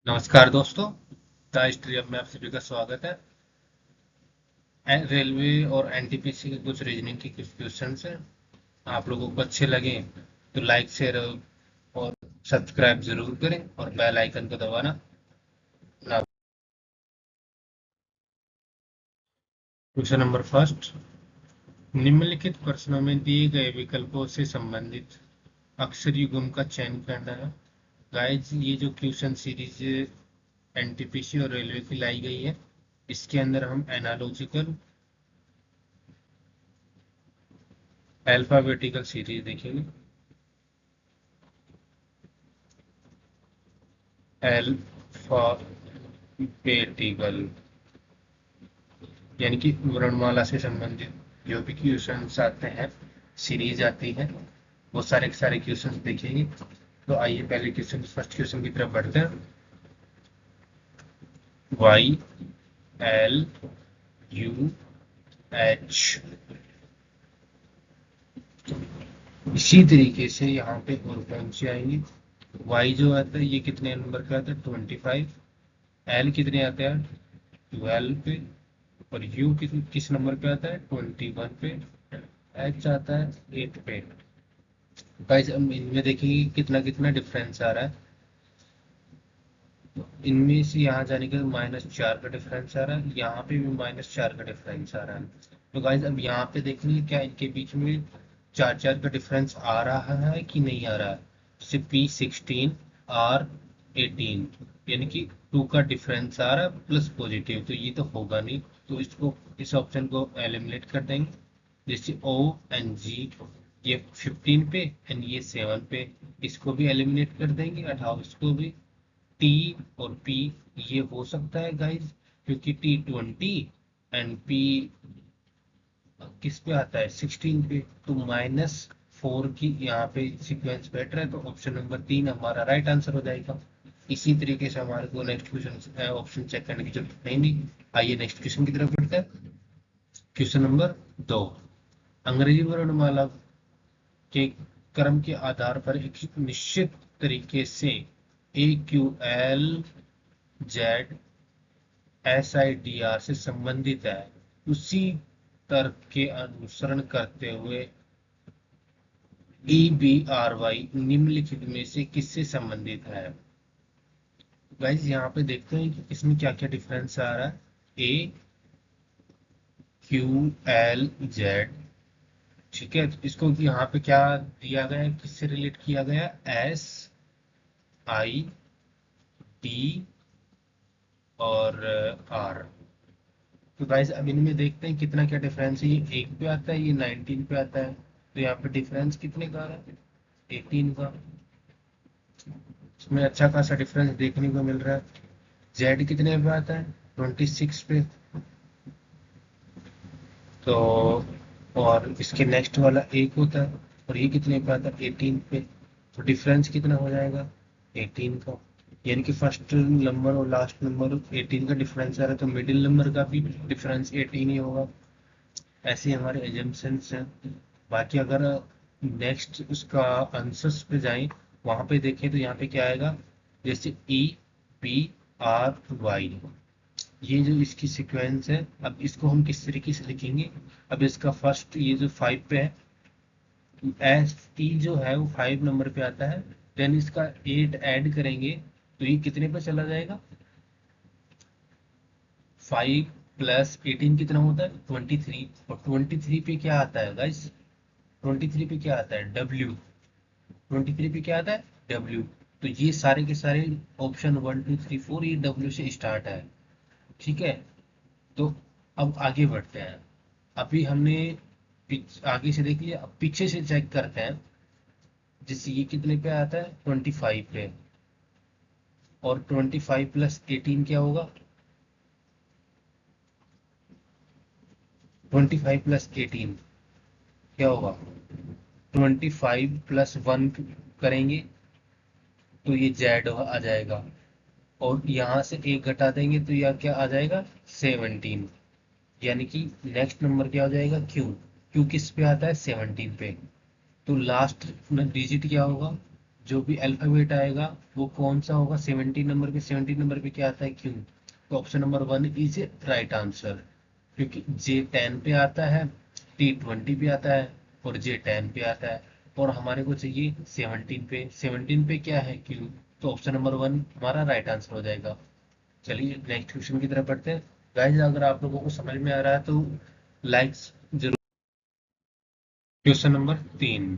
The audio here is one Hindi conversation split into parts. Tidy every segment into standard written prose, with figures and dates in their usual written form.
नमस्कार दोस्तों। द हिस्ट्री अब में आप सभी का स्वागत है। रेलवे और एनटीपीसी के कुछ रीजनिंग की कुछ क्वेश्चंस हैं। आप लोगों को अच्छे लगे तो लाइक शेयर और सब्सक्राइब जरूर करें और बेल आइकन को दबाना ना। क्वेश्चन नंबर फर्स्ट, निम्नलिखित प्रश्नों में दिए गए विकल्पों से संबंधित अक्षर युग्म का चयन करना है। गाइस, ये जो क्वेश्चन सीरीज एनटीपीसी और रेलवे की लाई गई है, इसके अंदर हम एनालॉजिकल अल्फाबेटिकल सीरीज देखेंगे। अल्फाबेटिकल यानी कि वर्णमाला से संबंधित जो भी क्वेश्चंस आते हैं, सीरीज आती है, वो सारे के सारे क्वेश्चंस देखेंगे। तो आइए पहले क्वेश्चन फर्स्ट क्वेश्चन की तरफ बढ़ते हैं। वाई एल यू एच, इसी तरीके से यहाँ पे और कौन सी आएंगी। वाई जो आता है ये कितने नंबर पे आता है, 25। एल कितने आता है, 12 पे। और यू किस नंबर पे आता है, 21 पे। एच आता है 8 पे। गाइस हम इनमें देखेंगे कितना कितना डिफरेंस आ रहा है। इनमें से यहाँ जाने के -4 का डिफरेंस आ रहा है, यहाँ पे भी -4 का डिफरेंस आ रहा है। तो गाइस अब यहाँ पे देखेंगे क्या इनके बीच में 4-4 का डिफरेंस आ रहा है कि नहीं आ रहा है। जैसे P16 R18, यानी कि 2 का डिफरेंस आ रहा है प्लस पॉजिटिव, तो ये तो होगा नहीं। तो इसको इस ऑप्शन को एलिमिनेट कर देंगे। जैसे O एंड G, ये 15 पे एंड ये 7 पे, इसको भी एलिमिनेट कर देंगे। 28 इसको भी। टी और पी ये हो सकता है गाइस, क्योंकि टी 20 एंड पी किस पे आता है, 16 पे। तो -4 की यहाँ पे सीक्वेंस बेटर है, तो ऑप्शन नंबर 3 हमारा राइट आंसर हो जाएगा। इसी तरीके से हमारे को नेक्स्ट क्वेश्चन ऑप्शन चेक करने की जरूरत नहीं। आइए नेक्स्ट क्वेश्चन की तरफ बढ़ते हैं। क्वेश्चन नंबर 2, अंग्रेजी वर्णमाला के क्रम के आधार पर एक निश्चित तरीके से ए क्यू एल जेड SIDR से संबंधित है, उसी तर्क के अनुसरण करते हुए EBRY निम्नलिखित में से किससे संबंधित है। गाइस यहाँ पे देखते हैं कि इसमें क्या क्या डिफरेंस आ रहा है। AQLZ, ठीक है, तो इसको यहाँ पे क्या दिया गया है, किससे रिलेट किया गया है, SID और R। तो गाइस अब इनमें देखते हैं कितना क्या डिफरेंस है। ये 1 पे आता है, ये 19 पे आता है। तो यहाँ पे डिफरेंस कितने का आ रहा है, 18 का। इसमें अच्छा खासा डिफरेंस देखने को मिल रहा है। जेड कितने पे आता है, 26 पे। तो और इसके नेक्स्ट वाला एक होता है, और ये कितने पे आता है, 18 पे। तो डिफरेंस कितना हो जाएगा, 18 का। यानी कि फर्स्ट नंबर और लास्ट नंबर 18 का डिफरेंस आ रहा है, तो मिडिल नंबर का भी डिफरेंस 18 ही होगा। ऐसे हमारे एजम्पशंस हैं। बाकी अगर नेक्स्ट उसका आंसर्स पे जाएं, वहां पे देखें तो यहाँ पे क्या आएगा, जैसे EBRY, ये जो इसकी सीक्वेंस है, अब इसको हम किस तरीके से लिखेंगे। अब इसका फर्स्ट ये जो 5 पे है, ST जो है वो 5 नंबर पे आता है। देन इसका 8 ऐड करेंगे तो ये कितने पे चला जाएगा, 5 प्लस 18 कितना होता है, 23। और 23 पे क्या आता है गाइस, 23 पे क्या आता है, W। 23 पे क्या आता है, W। तो ये सारे के सारे ऑप्शन 1 2 3 4 ये W से स्टार्ट है। ठीक है, तो अब आगे बढ़ते हैं। अभी हमने आगे से देख लिया, अब पीछे से चेक करते हैं। जैसे ये कितने पे आता है, 25 पे। और 25 प्लस 18 क्या होगा, 25 प्लस 18 क्या होगा, 25 प्लस 1 करेंगे तो ये जेड आ जाएगा। और यहाँ से एक घटा देंगे तो यह क्या आ जाएगा, 17। यानी कि नेक्स्ट नंबर क्या हो जाएगा, क्यू। क्यू किस पे आता है, 17 पे। तो लास्ट डिजिट क्या होगा, जो भी अल्फाबेट आएगा वो कौन सा होगा, 17 नंबर पे, 17 नंबर पे क्या आता है, क्यू। तो option number 1 is a right answer, क्योंकि जे 10 पे आता है, टी 20 पे आता है और जे 10 पे आता है, और हमारे को चाहिए 17 पे, 17 पे क्या है, क्यू। तो ऑप्शन नंबर 1 हमारा राइट आंसर हो जाएगा। चलिए नेक्स्ट क्वेश्चन की तरफ बढ़ते हैं। गाइस अगर आप लोगों को समझ में आ रहा है तो लाइक्स जरूर। क्वेश्चन नंबर 3,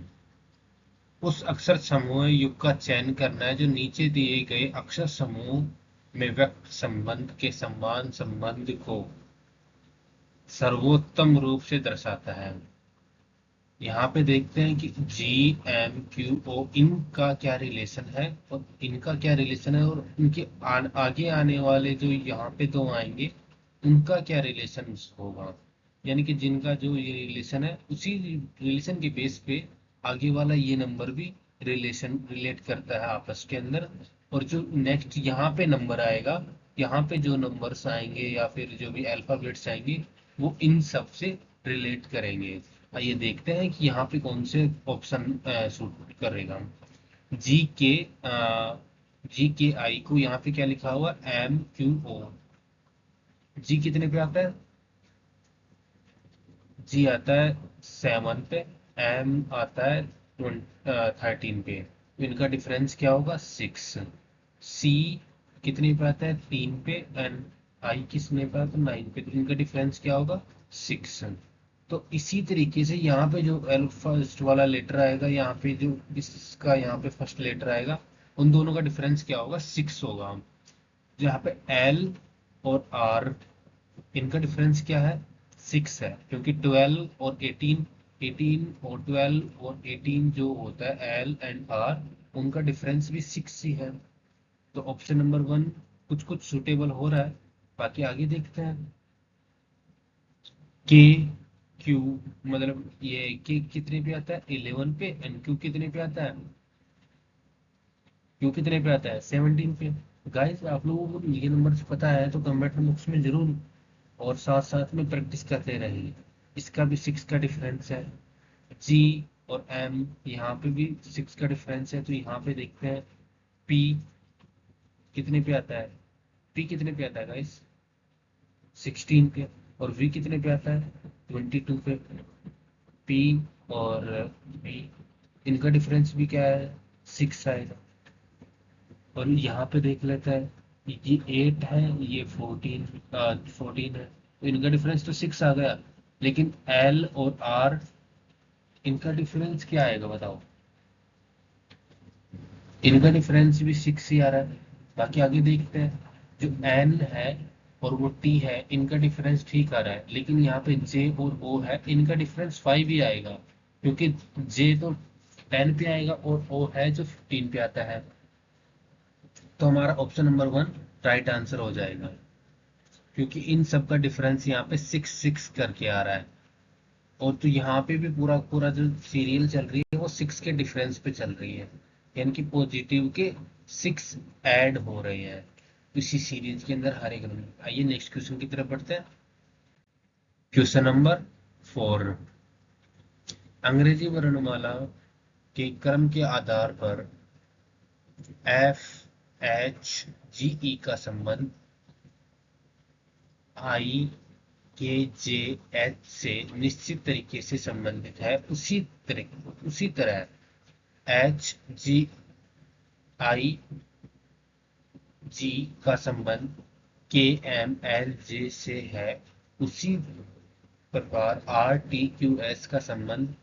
उस अक्षर समूह युग का चयन करना है जो नीचे दिए गए अक्षर समूह में व्यक्त संबंध के समान संबंध को सर्वोत्तम रूप से दर्शाता है। यहाँ पे देखते हैं कि जी एम क्यू ओ इनका क्या रिलेशन है और इनका क्या रिलेशन है, और इनके आगे आने वाले जो यहाँ पे दो आएंगे उनका क्या रिलेशन होगा। यानी कि जिनका जो ये रिलेशन है उसी रिलेशन के बेस पे आगे वाला ये नंबर भी रिलेट करता है आपस के अंदर। और जो नेक्स्ट यहाँ पे नंबर आएगा, यहाँ पे जो नंबर्स आएंगे या फिर जो भी अल्फाबेट्स आएंगे वो इन सब से रिलेट करेंगे। आइए देखते हैं कि यहाँ पे कौन से ऑप्शन सूट करेगा। जी के जी के आई को यहाँ पे क्या लिखा हुआ, एम क्यू ओ। जी कितने पे आता है, जी आता है 7 पे, एम आता है 13 पे, तो इनका डिफरेंस क्या होगा, 6। सी कितने पे आता है, 3 पे, एंड आई किसने पे आता है, 9 पे, तो इनका डिफरेंस क्या होगा, 6। तो इसी तरीके से यहाँ पे जो एल फर्स्ट वाला लेटर आएगा, यहाँ पे जो इसका यहाँ पे फर्स्ट लेटर आएगा, उन दोनों का डिफरेंस क्या होगा, 6 होगा। जहाँ पे एल और आर, इनका डिफरेंस क्या है, 6 है, क्योंकि 12 और 18, 18 और 12 और 18 जो होता है एल एंड आर, उनका डिफरेंस भी 6 ही है। तो ऑप्शन नंबर 1 कुछ कुछ सुटेबल हो रहा है, बाकी आगे देखते हैं। के क्यू, मतलब ये के कितने पे आता है, 11 पे, एंड क्यू कितने पे आता है, क्यू कितने पे आता है, 17 पे। गाइस आप लोगों को ये नंबर पता है तो कमेंट बॉक्स में जरूर, और साथ साथ में प्रैक्टिस करते रहिए। इसका भी 6 का डिफरेंस है। जी और एम, यहाँ पे भी 6 का डिफरेंस है, तो यहाँ पे देखते हैं पी कितने पे आता है, पी कितने पे आता है गाइस, 16 पे, और वी कितने पे आता है, 22 पे। पी और बी, इनका डिफरेंस भी क्या है, 6 आएगा। और यहाँ पे देख लेते हैं, ये 8 है, ये 14 है, तो इनका डिफरेंस तो 6 आ गया, लेकिन एल और आर, इनका डिफरेंस क्या आएगा बताओ, इनका डिफरेंस भी 6 ही आ रहा है। बाकी आगे देखते हैं, जो एन है और वो टी है, इनका डिफरेंस ठीक आ रहा है, लेकिन यहाँ पे जे और ओ है, इनका डिफरेंस 5 ही आएगा, क्योंकि जे तो 10 पे आएगा और ओ है जो 15 पे आता है। तो हमारा ऑप्शन नंबर 1 राइट आंसर हो जाएगा, क्योंकि इन सब का डिफरेंस यहाँ पे 6 6 करके आ रहा है। और तो यहाँ पे भी पूरा पूरा जो सीरियल चल रही है वो 6 के डिफरेंस पे चल रही है, यानी कि पॉजिटिव के 6 ऐड हो रहे हैं इसी सीरीज के अंदर हर एक नंबर। आइए नेक्स्ट क्वेश्चन की तरफ बढ़ते हैं। क्वेश्चन नंबर 4, अंग्रेजी वर्णमाला के क्रम के आधार पर एफ एच जी ई का संबंध आई के जे एच से निश्चित तरीके से संबंधित है, उसी तरह एच जी आई जी का संबंध के एम एल जे से है, उसी प्रकार आर टी क्यू एस का संबंध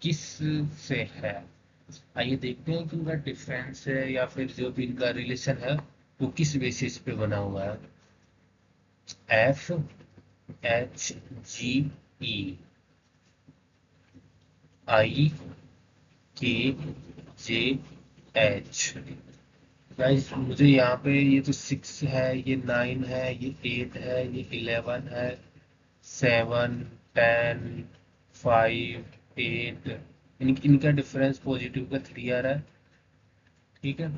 किस से है। आइए देखते हैं कि उनका डिफरेंस है या फिर जो भी इनका रिलेशन है वो किस बेसिस पे बना हुआ है। एफ एच जी ई आई के जे एच। गाइस मुझे यहाँ पे ये तो 6 है, ये 9 है, ये 8 है, ये 11 है, 7 10 5 8, इनका डिफरेंस पॉजिटिव का 3 आ रहा है। ठीक है,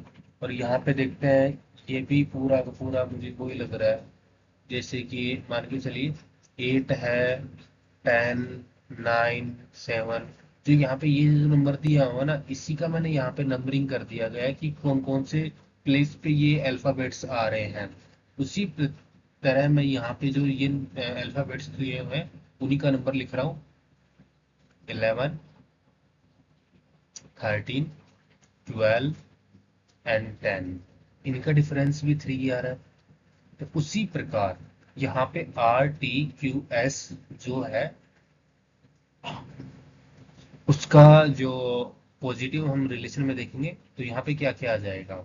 और यहाँ पे देखते हैं, ये भी पूरा का पूरा मुझे वही लग रहा है, जैसे कि मान के चलिए 8 है, 10 9 7, जो यहाँ पे ये जो नंबर दिया हुआ ना, इसी का मैंने यहाँ पे नंबरिंग कर दिया गया है कि कौन कौन से प्लेस पे ये अल्फाबेट्स आ रहे हैं। उसी तरह मैं यहाँ पे जो ये अल्फाबेट्स दिए हुए हैं उन्हीं का नंबर लिख रहा हूँ। 11, 13, 12 एंड 10। इनका डिफरेंस भी 3 आ रहा है। तो उसी प्रकार यहाँ पे RTQS जो है उसका जो पॉजिटिव हम रिलेशन में देखेंगे तो यहाँ पे क्या क्या आ जाएगा।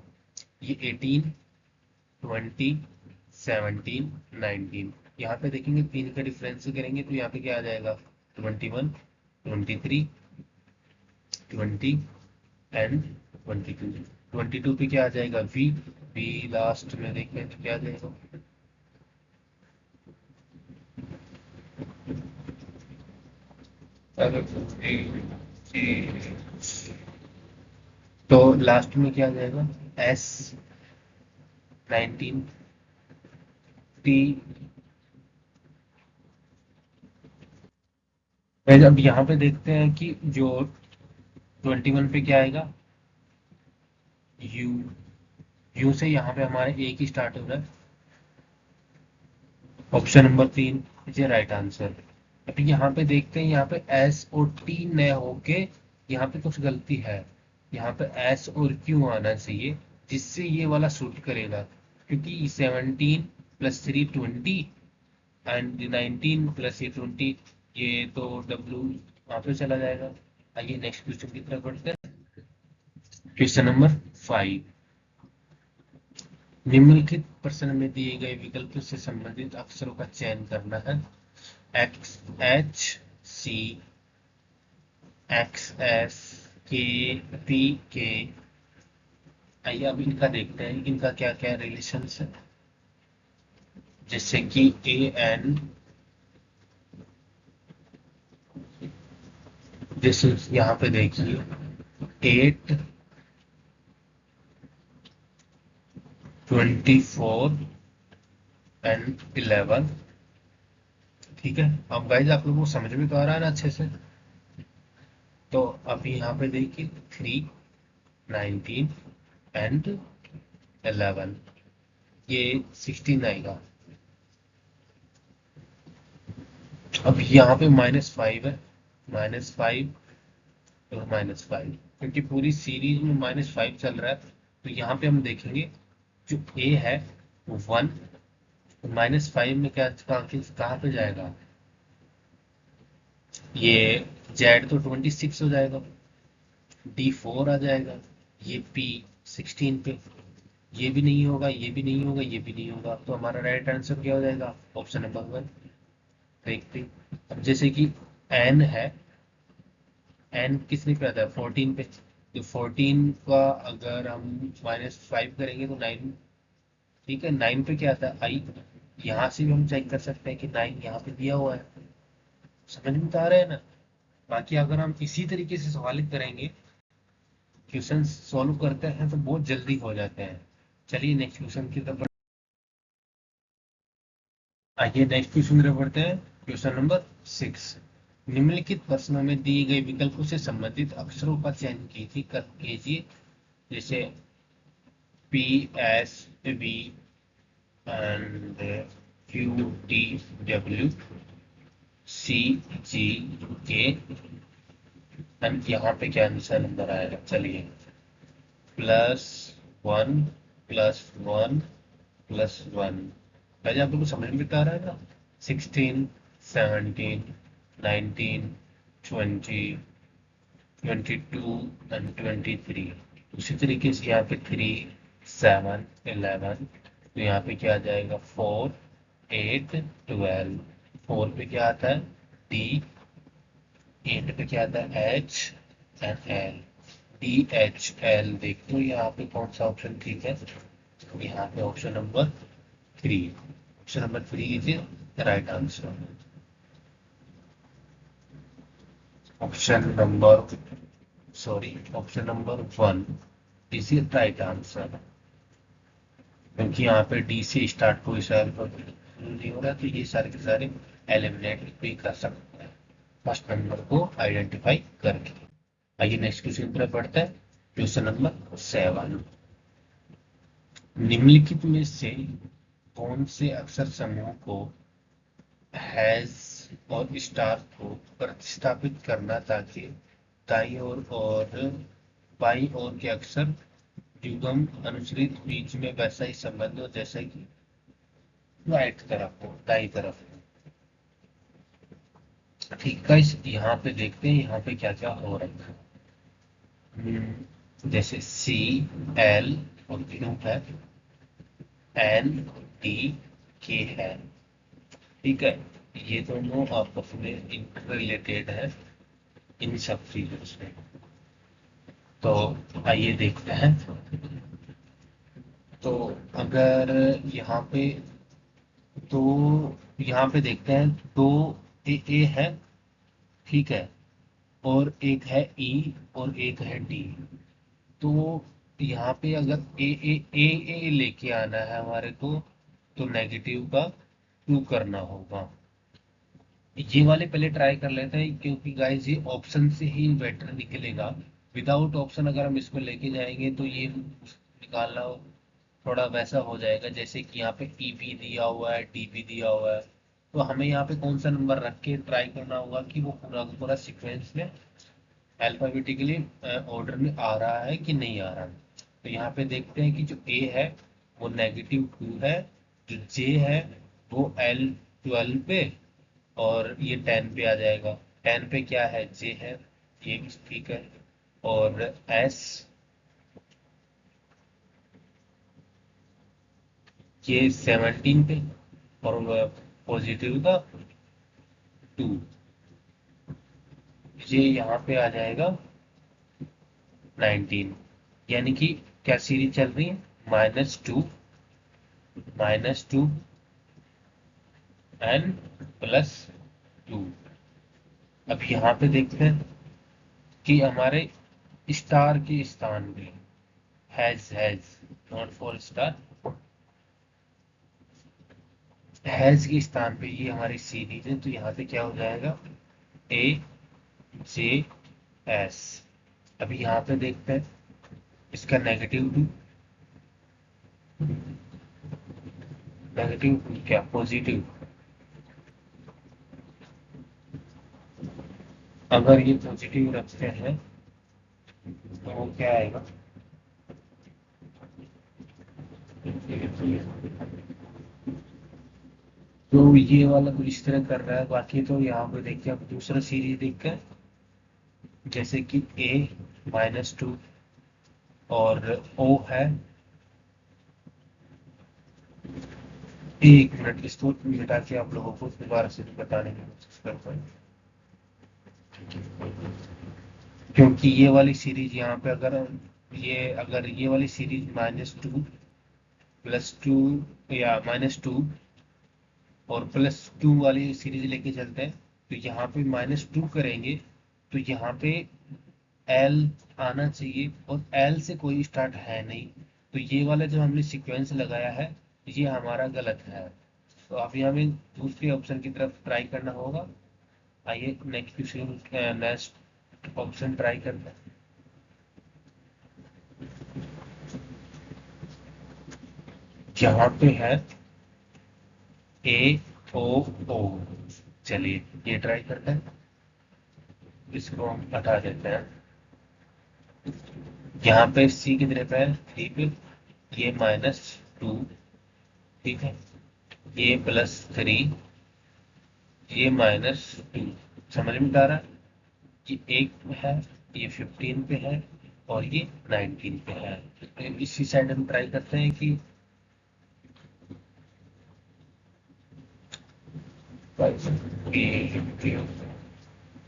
ये 18, 20, 17, 19। यहाँ पे देखेंगे तीन का डिफरेंस करेंगे तो यहाँ पे क्या आ जाएगा, 21, 23, 20 एंड 22। 22 पे क्या आ जाएगा, वी। वी लास्ट में देखें तो क्या आ जाएगा, तो लास्ट में क्या आ जाएगा, एस। 19, टी। अब यहाँ पे देखते हैं कि जो 21 पे क्या आएगा, यू। यू से यहाँ पे हमारे एक ही स्टार्ट हो रहा है। Option number 3 is a right answer. अब यहाँ पे देखते हैं, यहाँ पे एस और टी न होके यहाँ पे कुछ गलती है। यहाँ पे एस और क्यू आना चाहिए जिससे ये वाला सूट करेगा, क्योंकि 17 प्लस 3 20 एंड 19 प्लस ये 20, ये तो डब्ल्यू वहां पे चला जाएगा। आइए नेक्स्ट क्वेश्चन की तरफ बढ़ते हैं। Question number 5। निम्नलिखित प्रश्न में दिए गए विकल्प से संबंधित अक्षरों का चयन करना है। एक्स, एच, सी, एक्स, एस, के, पी, के। आइए अब इनका देखते हैं इनका क्या क्या रिलेशन है। जैसे कि ए एन, जैसे यहाँ पे देखिए 8, 24 एंड 11। ठीक है, अब गाइज आप लोगों को समझ में तो आ रहा है ना अच्छे से। तो अभी यहाँ पे देखिए 3, 19 एंड 11, ये 16 आएगा। अब यहाँ पे -5 है, -5 और -5, क्योंकि पूरी सीरीज में -5 चल रहा है। तो यहाँ पे हम देखेंगे जो ए है वो 1, -5 में क्या कहाँ पे जाएगा, ये जेड तो 26 हो जाएगा, D4 आ जाएगा, ये पी 16 पे। ये भी नहीं होगा, ये भी नहीं होगा, ये भी नहीं होगा, तो हमारा राइट आंसर क्या हो जाएगा, ऑप्शन नंबर 1। देखते हैं। अब जैसे कि एन है, एन किसने पे आता है, 14 पे। तो 14 का अगर हम -5 करेंगे तो 9। ठीक है, 9 पे क्या आता है, आई। यहाँ से भी हम चेक कर सकते हैं कि 9 यहाँ पे दिया हुआ है। समझ में तो आ रहा है ना। बाकी अगर हम इसी तरीके से सवाल करेंगे, क्वेश्चन सॉल्व करते हैं तो बहुत जल्दी हो जाते हैं। चलिए नेक्स्ट क्वेश्चन की तरफ आइए, नेक्स्ट क्वेश्चन की तरफ बढ़ते हैं। Question number 6। निम्नलिखित प्रश्नों में दिए गए विकल्पों से संबंधित अक्षरों का चयन कीजिए। जैसे P, S, V and Q, T, W, C, G, K and यहाँ पे क्या आंसर नंबर आएगा, चलिए +1, +1, +1। पहले आप लोग को समझ में तो आ रहा है ना। 16, 17, 19, 20, 22 एंड 23। उसी तरीके से यहाँ पे 3, 7, 11। तो यहाँ पे क्या आ जाएगा, 4, 8, 12। 4 पे क्या आता है, डी। 8 पे क्या आता है, एच एंड एल। DHL। देखते हो यहाँ पे कौन सा ऑप्शन ठीक है, यहाँ पे option number 3। Option number 3 is the right answer. Option number, sorry, option number 1 is the right answer, क्योंकि यहाँ पे डी से स्टार्ट कोई सा नहीं हो रहा, तो ये सारे के सारे एलिमिनेट भी कर सकते हैं। फर्स्ट नंबर को आइडेंटिफाई करके। आइए नेक्स्ट क्वेश्चन की तरफ बढ़ते हैं। क्वेश्चन नंबर 7, निम्नलिखित में से कौन से अक्षर समूह को हैज और स्टार को प्रतिस्थापित करना ताकि दाईं ओर और बाईं ओर के अक्षर युग्म अनुच्छेद बीच में वैसा ही संबंध हो जैसा कि राइट तरफ हो, दाईं तरफ हो। ठीक है, इस यहाँ पे देखते हैं यहाँ पे क्या क्या हो रहा है। जैसे सी एल और क्यू है, एन डी के है। ठीक है, ये दोनों आपस में इंटर रिलेटेड है इन सब चीजों से। तो आइए देखते हैं। तो अगर यहाँ पे तो यहाँ पे देखते हैं, दो ए है, ठीक है, और एक है ई और एक है डी। तो यहाँ पे अगर ए लेके आना है हमारे को, तो नेगेटिव का टू करना होगा। ये वाले पहले ट्राई कर लेते हैं, क्योंकि गाइस ये ऑप्शन से ही बेटर निकलेगा। विदाउट ऑप्शन अगर हम इसको लेके जाएंगे तो ये निकालना थोड़ा वैसा हो जाएगा, जैसे कि यहाँ पे ई भी दिया हुआ है, डी भी दिया हुआ है। तो हमें यहाँ पे कौन सा नंबर रख के ट्राई करना होगा कि वो पूरा का पूरा सीक्वेंस में अल्फाबेटिकली ऑर्डर में आ रहा है कि नहीं आ रहा है। तो यहाँ पे देखते हैं कि जो ए है वो -2 है, जो जे है वो L12 पे, और ये 10 पे आ जाएगा। 10 पे क्या है, जे है, ये भी ठीक है। और एस, ये 17 पे, और पॉजिटिव का 2, ये यहाँ पे आ जाएगा 19। यानी कि क्या सीरीज चल रही है, -2 एन +2। अब यहाँ पे देखते हैं कि हमारे स्टार के स्थान पे has not for star, has के स्थान पे ये हमारी सीरीज है। तो यहाँ पे क्या हो जाएगा, ए जे एस। अभी यहाँ पे देखते हैं इसका नेगेटिव क्या, पॉजिटिव। अगर ये पॉजिटिव रखते हैं तो वो क्या आएगा, तो ये वाला तो इस तरह कर रहा है। बाकी तो यहाँ पे देखिए, आप दूसरा सीरीज देखते हैं, जैसे कि A-2 और O है। एक मिनट, इसको मिटा के आप लोगों को दोबारा से बताने की कोशिश करता हूँ, क्योंकि ये वाली सीरीज यहाँ पे अगर ये वाली सीरीज -2 +2 या -2 और +2 वाली सीरीज लेके चलते हैं, तो यहाँ पे -2 करेंगे तो यहाँ पे एल आना चाहिए, और एल से कोई स्टार्ट है नहीं। तो ये वाला जो हमने सीक्वेंस लगाया है ये हमारा गलत है। तो अभी हमें दूसरे ऑप्शन की तरफ ट्राई करना होगा। आइए नेक्स्ट ऑप्शन ट्राई करते हैं। यहाँ पे है A-O-O। चलिए ये ट्राई करते हैं, इसको हम हटा देते हैं। यहाँ पे सी कितने पे है, 3 पे, ये -2, ठीक है, ये +3, ये -2। समझ में आ रहा है, ये 1 पे है, ये 15 पे है, और ये 19 पे है। तो इसी साइड हम ट्राई करते हैं कि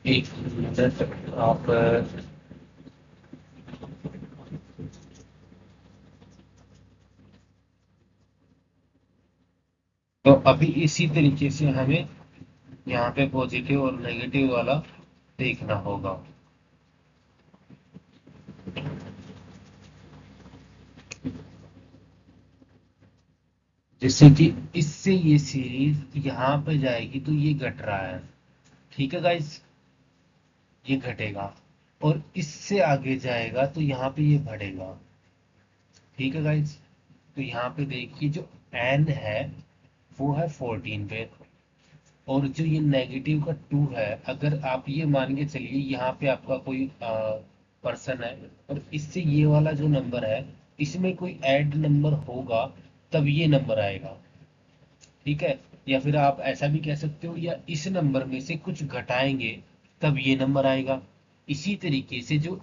एक मिनट आप, तो अभी इसी तरीके से हमें यहाँ पे पॉजिटिव और नेगेटिव वाला देखना होगा। जिससे कि इससे ये सीरीज यहाँ पे जाएगी तो ये घट रहा है। ठीक है गाइस, ये घटेगा, और इससे आगे जाएगा तो यहाँ पे ये बढ़ेगा। ठीक है गाइज, तो यहाँ पे देखिए जो एन है वो है 14 पे, और जो ये नेगेटिव का 2 है, अगर आप ये मान के चलिए यहाँ पे आपका कोई पर्सन है, और इससे ये वाला जो नंबर है इसमें कोई ऐड नंबर होगा तब ये नंबर आएगा। ठीक है, या फिर आप ऐसा भी कह सकते हो, या इस नंबर में से कुछ घटाएंगे तब ये नंबर आएगा। इसी तरीके से जो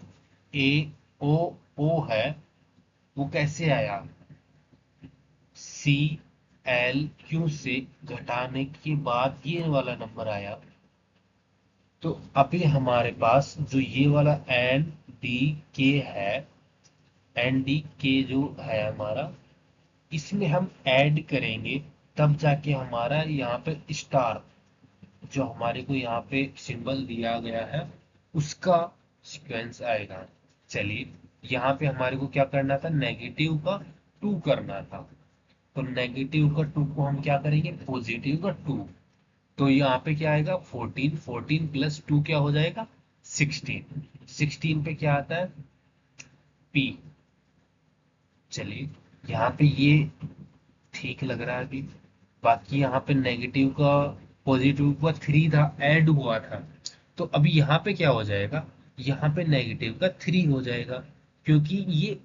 ए ओ ओ है वो कैसे आया, सी एल क्यू से घटाने के बाद ये वाला नंबर आया। तो अभी हमारे पास जो ये वाला एन डी के है, एन डी के जो है हमारा, इसमें हम ऐड करेंगे तब जाके हमारा यहाँ पे स्टार, जो हमारे को यहाँ पे सिंबल दिया गया है उसका सीक्वेंस आएगा। चलिए, यहाँ पे हमारे को क्या करना था, नेगेटिव का 2 करना था, तो नेगेटिव का 2 को हम क्या करेंगे, पॉजिटिव का 2। तो यहाँ पे क्या आएगा, 14, 14 प्लस 2 क्या हो जाएगा, 16। 16 पे क्या आता है, पी। चलिए, यहाँ पे ये ठीक लग रहा है अभी। बाकी यहाँ पे नेगेटिव का पॉजिटिव का 3 था, ऐड हुआ था, तो अभी यहाँ पे क्या हो जाएगा, यहाँ पे नेगेटिव का 3 हो जाएगा, क्योंकि ये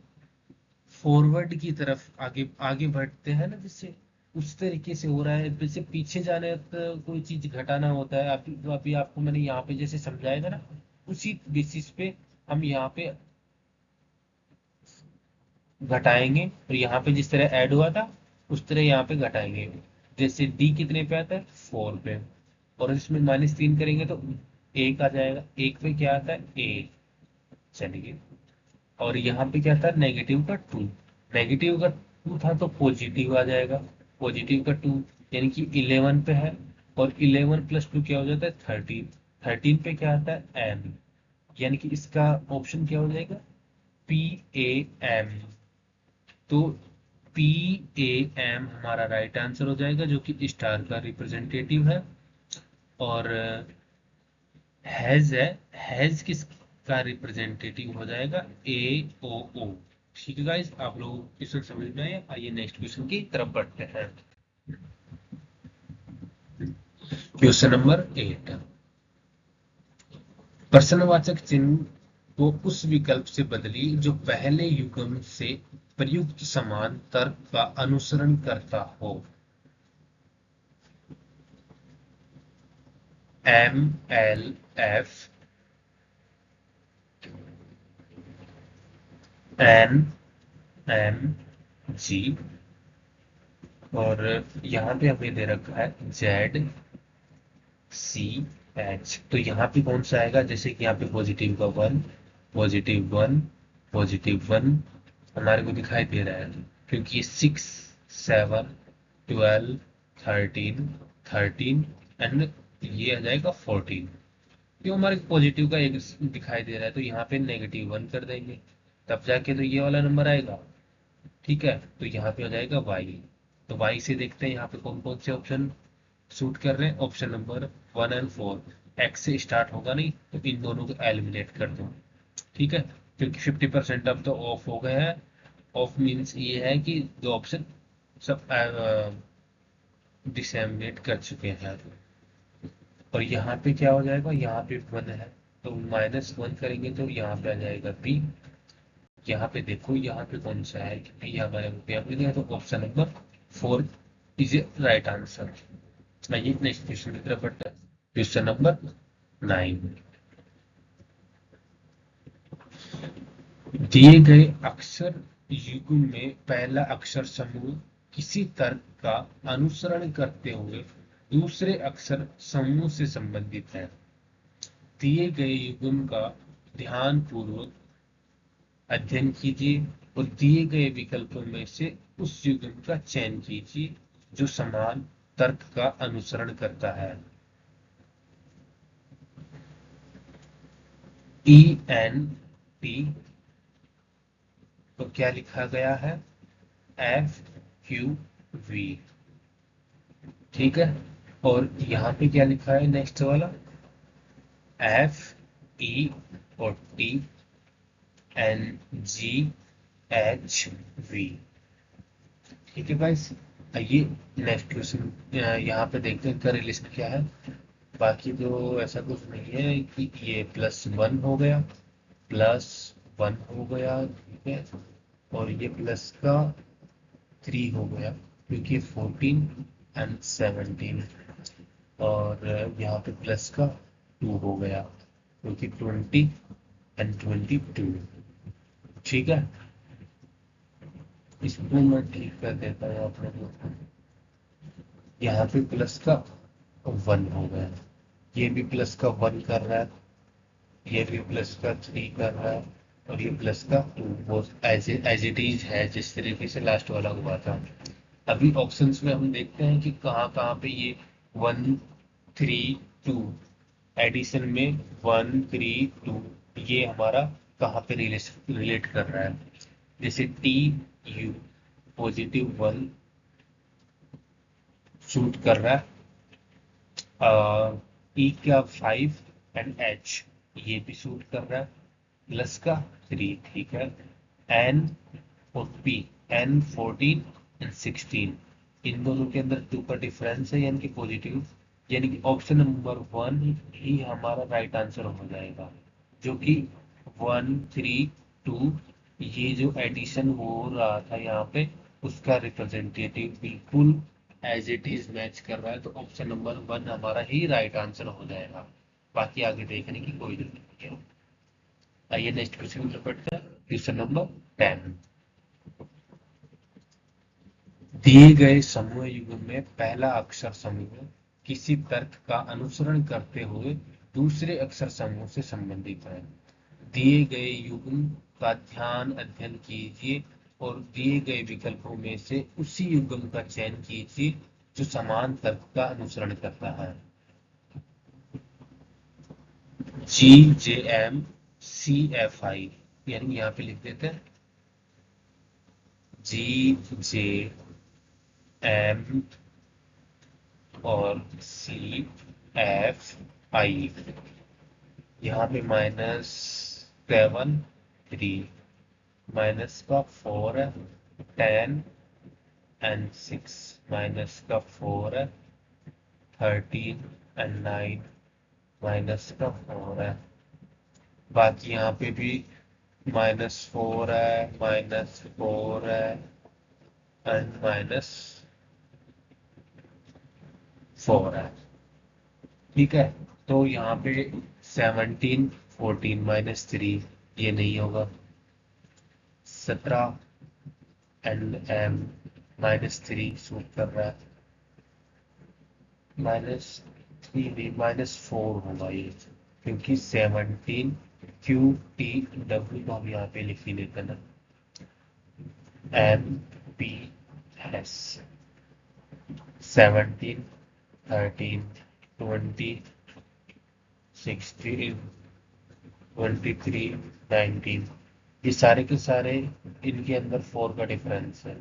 फॉरवर्ड की तरफ आगे आगे बढ़ते हैं ना, जिससे उस तरीके से हो रहा है। जैसे पीछे जाने तो कोई चीज घटाना होता है, अभी तो अभी आपको मैंने यहाँ पे जैसे समझाया था ना, उसी बेसिस पे हम यहाँ पे घटाएंगे, और यहाँ पे जिस तरह ऐड हुआ था उस तरह यहाँ पे घटाएंगे। जैसे डी कितने पे आता है, 4 पे, और इसमें -3 करेंगे तो 1 आ जाएगा, 1 पे क्या आता है, 1। चलिए, और यहाँ पे क्या था, नेगेटिव का 2, नेगेटिव का 2 था तो पॉजिटिव आ जाएगा, पॉजिटिव का 2 यानी कि 11 पे है, और 11 प्लस 2 क्या हो जाता है, 13। 13 पे क्या आता है, एम, यानी कि इसका ऑप्शन क्या हो जाएगा, पी ए एम। तो पी ए एम हमारा राइट आंसर हो जाएगा, जो कि स्टार का रिप्रेजेंटेटिव है। और हैज है, हैज किसका रिप्रेजेंटेटिव हो जाएगा, ए ओ ओ। ठीक है गाइस, आप लोग क्वेश्चन समझ में आए, आइए नेक्स्ट क्वेश्चन की तरफ बढ़ते हैं। क्वेश्चन नंबर 8, प्रश्नवाचक चिन्ह को उस विकल्प से बदलिए जो पहले युग्म से प्रयुक्त समान तर्क का अनुसरण करता हो। M L F N M G, और यहाँ पे हमें दे रखा है जेड सी एच। तो यहाँ पे कौन सा आएगा, जैसे कि यहाँ पे पॉजिटिव का 1, पॉजिटिव 1, पॉजिटिव 1 हमारे को दिखाई दे रहा है, क्योंकि 6, 7, 12, 13, 13 एंड ये आ जाएगा 14। क्यों, हमारे पॉजिटिव का एक दिखाई दे रहा है, तो यहाँ पे -1 कर देंगे, तब जाके तो ये वाला नंबर आएगा। ठीक है, तो यहाँ पे हो जाएगा वाई। तो वाई से देखते हैं यहाँ पे कौन कौन से ऑप्शन सूट कर रहे हैं। ऑप्शन नंबर 1 एंड 4, एक्स से स्टार्ट होगा नहीं, तो इन दोनों को एलिमिनेट कर दो। ठीक है, क्योंकि 50% अब तो ऑफ हो गया है। ऑफ मीन्स ये है कि दो ऑप्शन सब डिसएमिनेट कर चुके हैं। और यहाँ पे क्या हो जाएगा, यहाँ पे 1 है, तो -1 करेंगे तो यहाँ पे आ जाएगा बी। यहाँ पे देखो, यहाँ पे कौन सा है, क्योंकि यहाँ पे दिया, तो option number 4 is a right answer. आइए नेक्स्ट क्वेश्चन की तरफ बढ़ते हैं। क्वेश्चन नंबर 9, दिए गए अक्षर युग्म में पहला अक्षर समूह किसी तर्क का अनुसरण करते हुए दूसरे अक्षर समूह से संबंधित है। दिए गए युग्म का ध्यानपूर्वक अध्ययन कीजिए और दिए गए विकल्पों में से उस युग्म का चयन कीजिए जो समान तर्क का अनुसरण करता है। ई एन टी, तो क्या लिखा गया है, एफ क्यू वी। ठीक है, और यहाँ पे क्या लिखा है नेक्स्ट वाला, एफ ई और T N G H V. ठीक है गाइस, ये नेक्स्ट क्वेश्चन यहाँ पे देखते हैं इसका रिलेशन क्या है। बाकी तो ऐसा कुछ नहीं है कि ये +1 हो गया, +1 हो गया, ठीक है, और ये प्लस का 3 हो गया क्योंकि 14 एंड 17, और यहाँ पे प्लस का 2 हो गया क्योंकि 20 एंड 22। ठीक है, इसको मैं ठीक कर देता हूँ अपने को। यहाँ पे प्लस का 1 हो गया, ये भी प्लस का 1 कर रहा है, ये भी प्लस का 3 कर रहा है, और ये प्लस का 2, वो एज इट इज है जिस तरीके से लास्ट वाला हुआ था। अभी ऑप्शंस में हम देखते हैं कि कहाँ कहाँ पे ये 1 3 2 एडिशन में 1 3 2 ये हमारा कहाँ पे रिलेट कर रहा है। जैसे टी यू +1 शूट कर रहा है, ई का 5 एंड एच ये भी शूट कर रहा है, प्लस का 3, ठीक है, एन और पी N 14 एंड 16, इन दोनों के अंदर 2 का डिफरेंस है यानी कि पॉजिटिव, यानी कि ऑप्शन नंबर 1 ही हमारा राइट आंसर हो जाएगा, जो कि 1 3 2 ये जो एडिशन हो रहा था यहाँ पे उसका रिप्रेजेंटेटिव बिल्कुल एज इट इज मैच कर रहा है, तो ऑप्शन नंबर 1 हमारा ही राइट आंसर हो जाएगा। बाकी आगे देखने की कोई जरूरत नहीं है। आइए नेक्स्ट क्वेश्चन पर पढ़ते हैं, क्वेश्चन नंबर 10। दिए गए समूह युग्म में पहला अक्षर समूह किसी तर्क का अनुसरण करते हुए दूसरे अक्षर समूह से संबंधित है। दिए गए युग्म का ध्यान अध्ययन कीजिए और दिए गए विकल्पों में से उसी युग्म का चयन कीजिए जो समान तर्क का अनुसरण करता है। GJM CFI, यानी यहाँ पे लिख देते हैं GJM और CFI। यहाँ पे -7 3 माइनस का 4 है, 10 एंड 6 माइनस का 4 है, 13 एंड 9 माइनस का 4 है। बाकी यहाँ पे भी -4 है, -4 है एंड -4 है। ठीक है, तो यहाँ पे 17 14 -3 ये नहीं होगा, 17 एंड M -3 सूट कर रहा है, -3 नहीं -4 होगा ये, क्योंकि 17 QTW को हम यहाँ पे लिख ही लेते हैं ना, MPS 17 13 20 16 23 19, ये सारे के सारे इनके अंदर 4 का डिफरेंस है।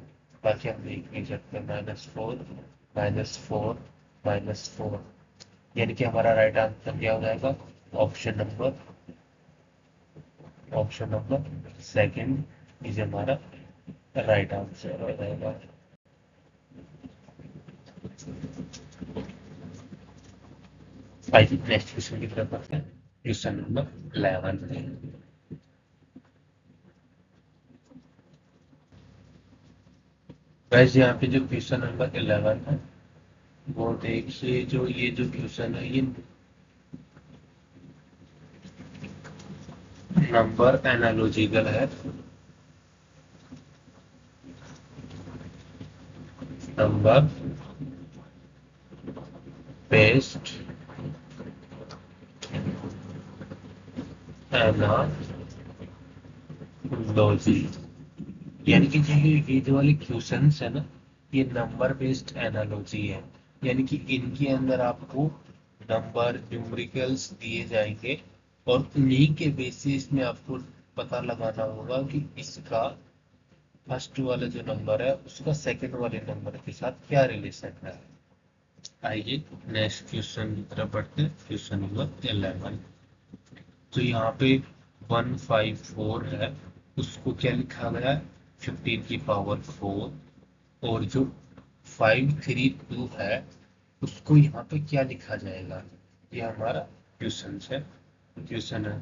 बाकी हम देख नहीं सकते, -4 -4 -4, यानी कि हमारा राइट आंसर क्या हो जाएगा, ऑप्शन नंबर सेकंड इज हमारा राइट आंसर हो जाएगा। आइए नेक्स्ट क्वेश्चन की तरफ बढ़ते हैं, क्वेश्चन नंबर 11। वैसे यहाँ पे जो क्वेश्चन नंबर 11 है वो देखिए, जो ये जो क्वेश्चन है ये नंबर एनालॉजिकल है, नंबर बेस्ड एनालॉजी, यानी कि ये जो वाले क्वेश्चंस है ना, ये नंबर बेस्ड एनालॉजी है, यानी कि इनके अंदर आपको नंबर न्यूमेरिकल्स दिए जाएंगे और उन्हीं के बेसिस में आपको पता लगाना होगा कि इसका फर्स्ट वाला जो नंबर है उसका सेकंड वाले नंबर के साथ क्या रिलेशन है। आइए नेक्स्ट क्वेश्चन की तरफ बढ़ते हैं, क्वेश्चन नंबर 11। तो यहाँ पे 154 है, उसको क्या लिखा गया है, 15 की पावर 4। और जो 532 है, उसको यहाँ पे क्या लिखा जाएगा, ये हमारा क्वेश्चन है, क्वेश्चन है।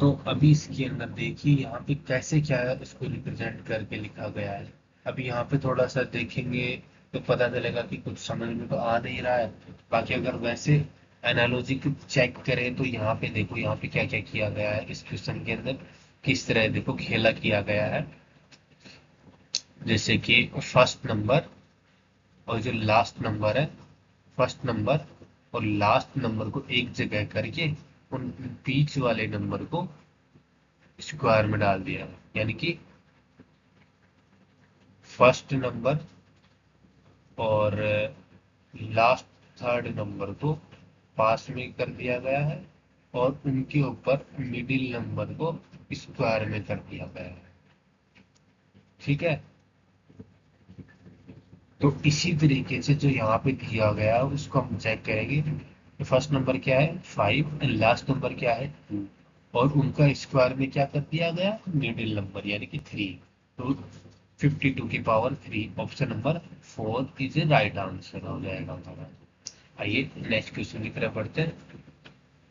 तो अभी इसके अंदर देखिए यहाँ पे कैसे क्या है, इसको रिप्रेजेंट करके लिखा गया है। अभी यहाँ पे थोड़ा सा देखेंगे तो पता चलेगा कि कुछ समझ में तो आ नहीं रहा है। बाकी अगर वैसे एनालॉजी को चेक करें तो यहाँ पे देखो, यहाँ पे क्या क्या किया गया है इस क्वेश्चन के अंदर, किस तरह देखो खेला किया गया है। जैसे कि फर्स्ट नंबर और जो लास्ट नंबर है, फर्स्ट नंबर और लास्ट नंबर को एक जगह करके उन बीच वाले नंबर को स्क्वायर में डाल दिया, यानी कि फर्स्ट नंबर और लास्ट थर्ड नंबर को पास में कर दिया गया है, और उनके ऊपर मिडिल नंबर को स्क्वायर में कर दिया गया है। ठीक है, तो इसी तरीके से जो यहाँ पे दिया गया है उसको हम चेक करेंगे। फर्स्ट नंबर क्या है 5 एंड लास्ट नंबर क्या है 2, और उनका स्क्वायर में क्या कर दिया गया, मिडिल नंबर यानी कि 3। तो 52 की power 3, option number 4 is a right answer हो जाएगा हमारा। आइए नेक्स्ट क्वेश्चन की तरफ बढ़ते हैं।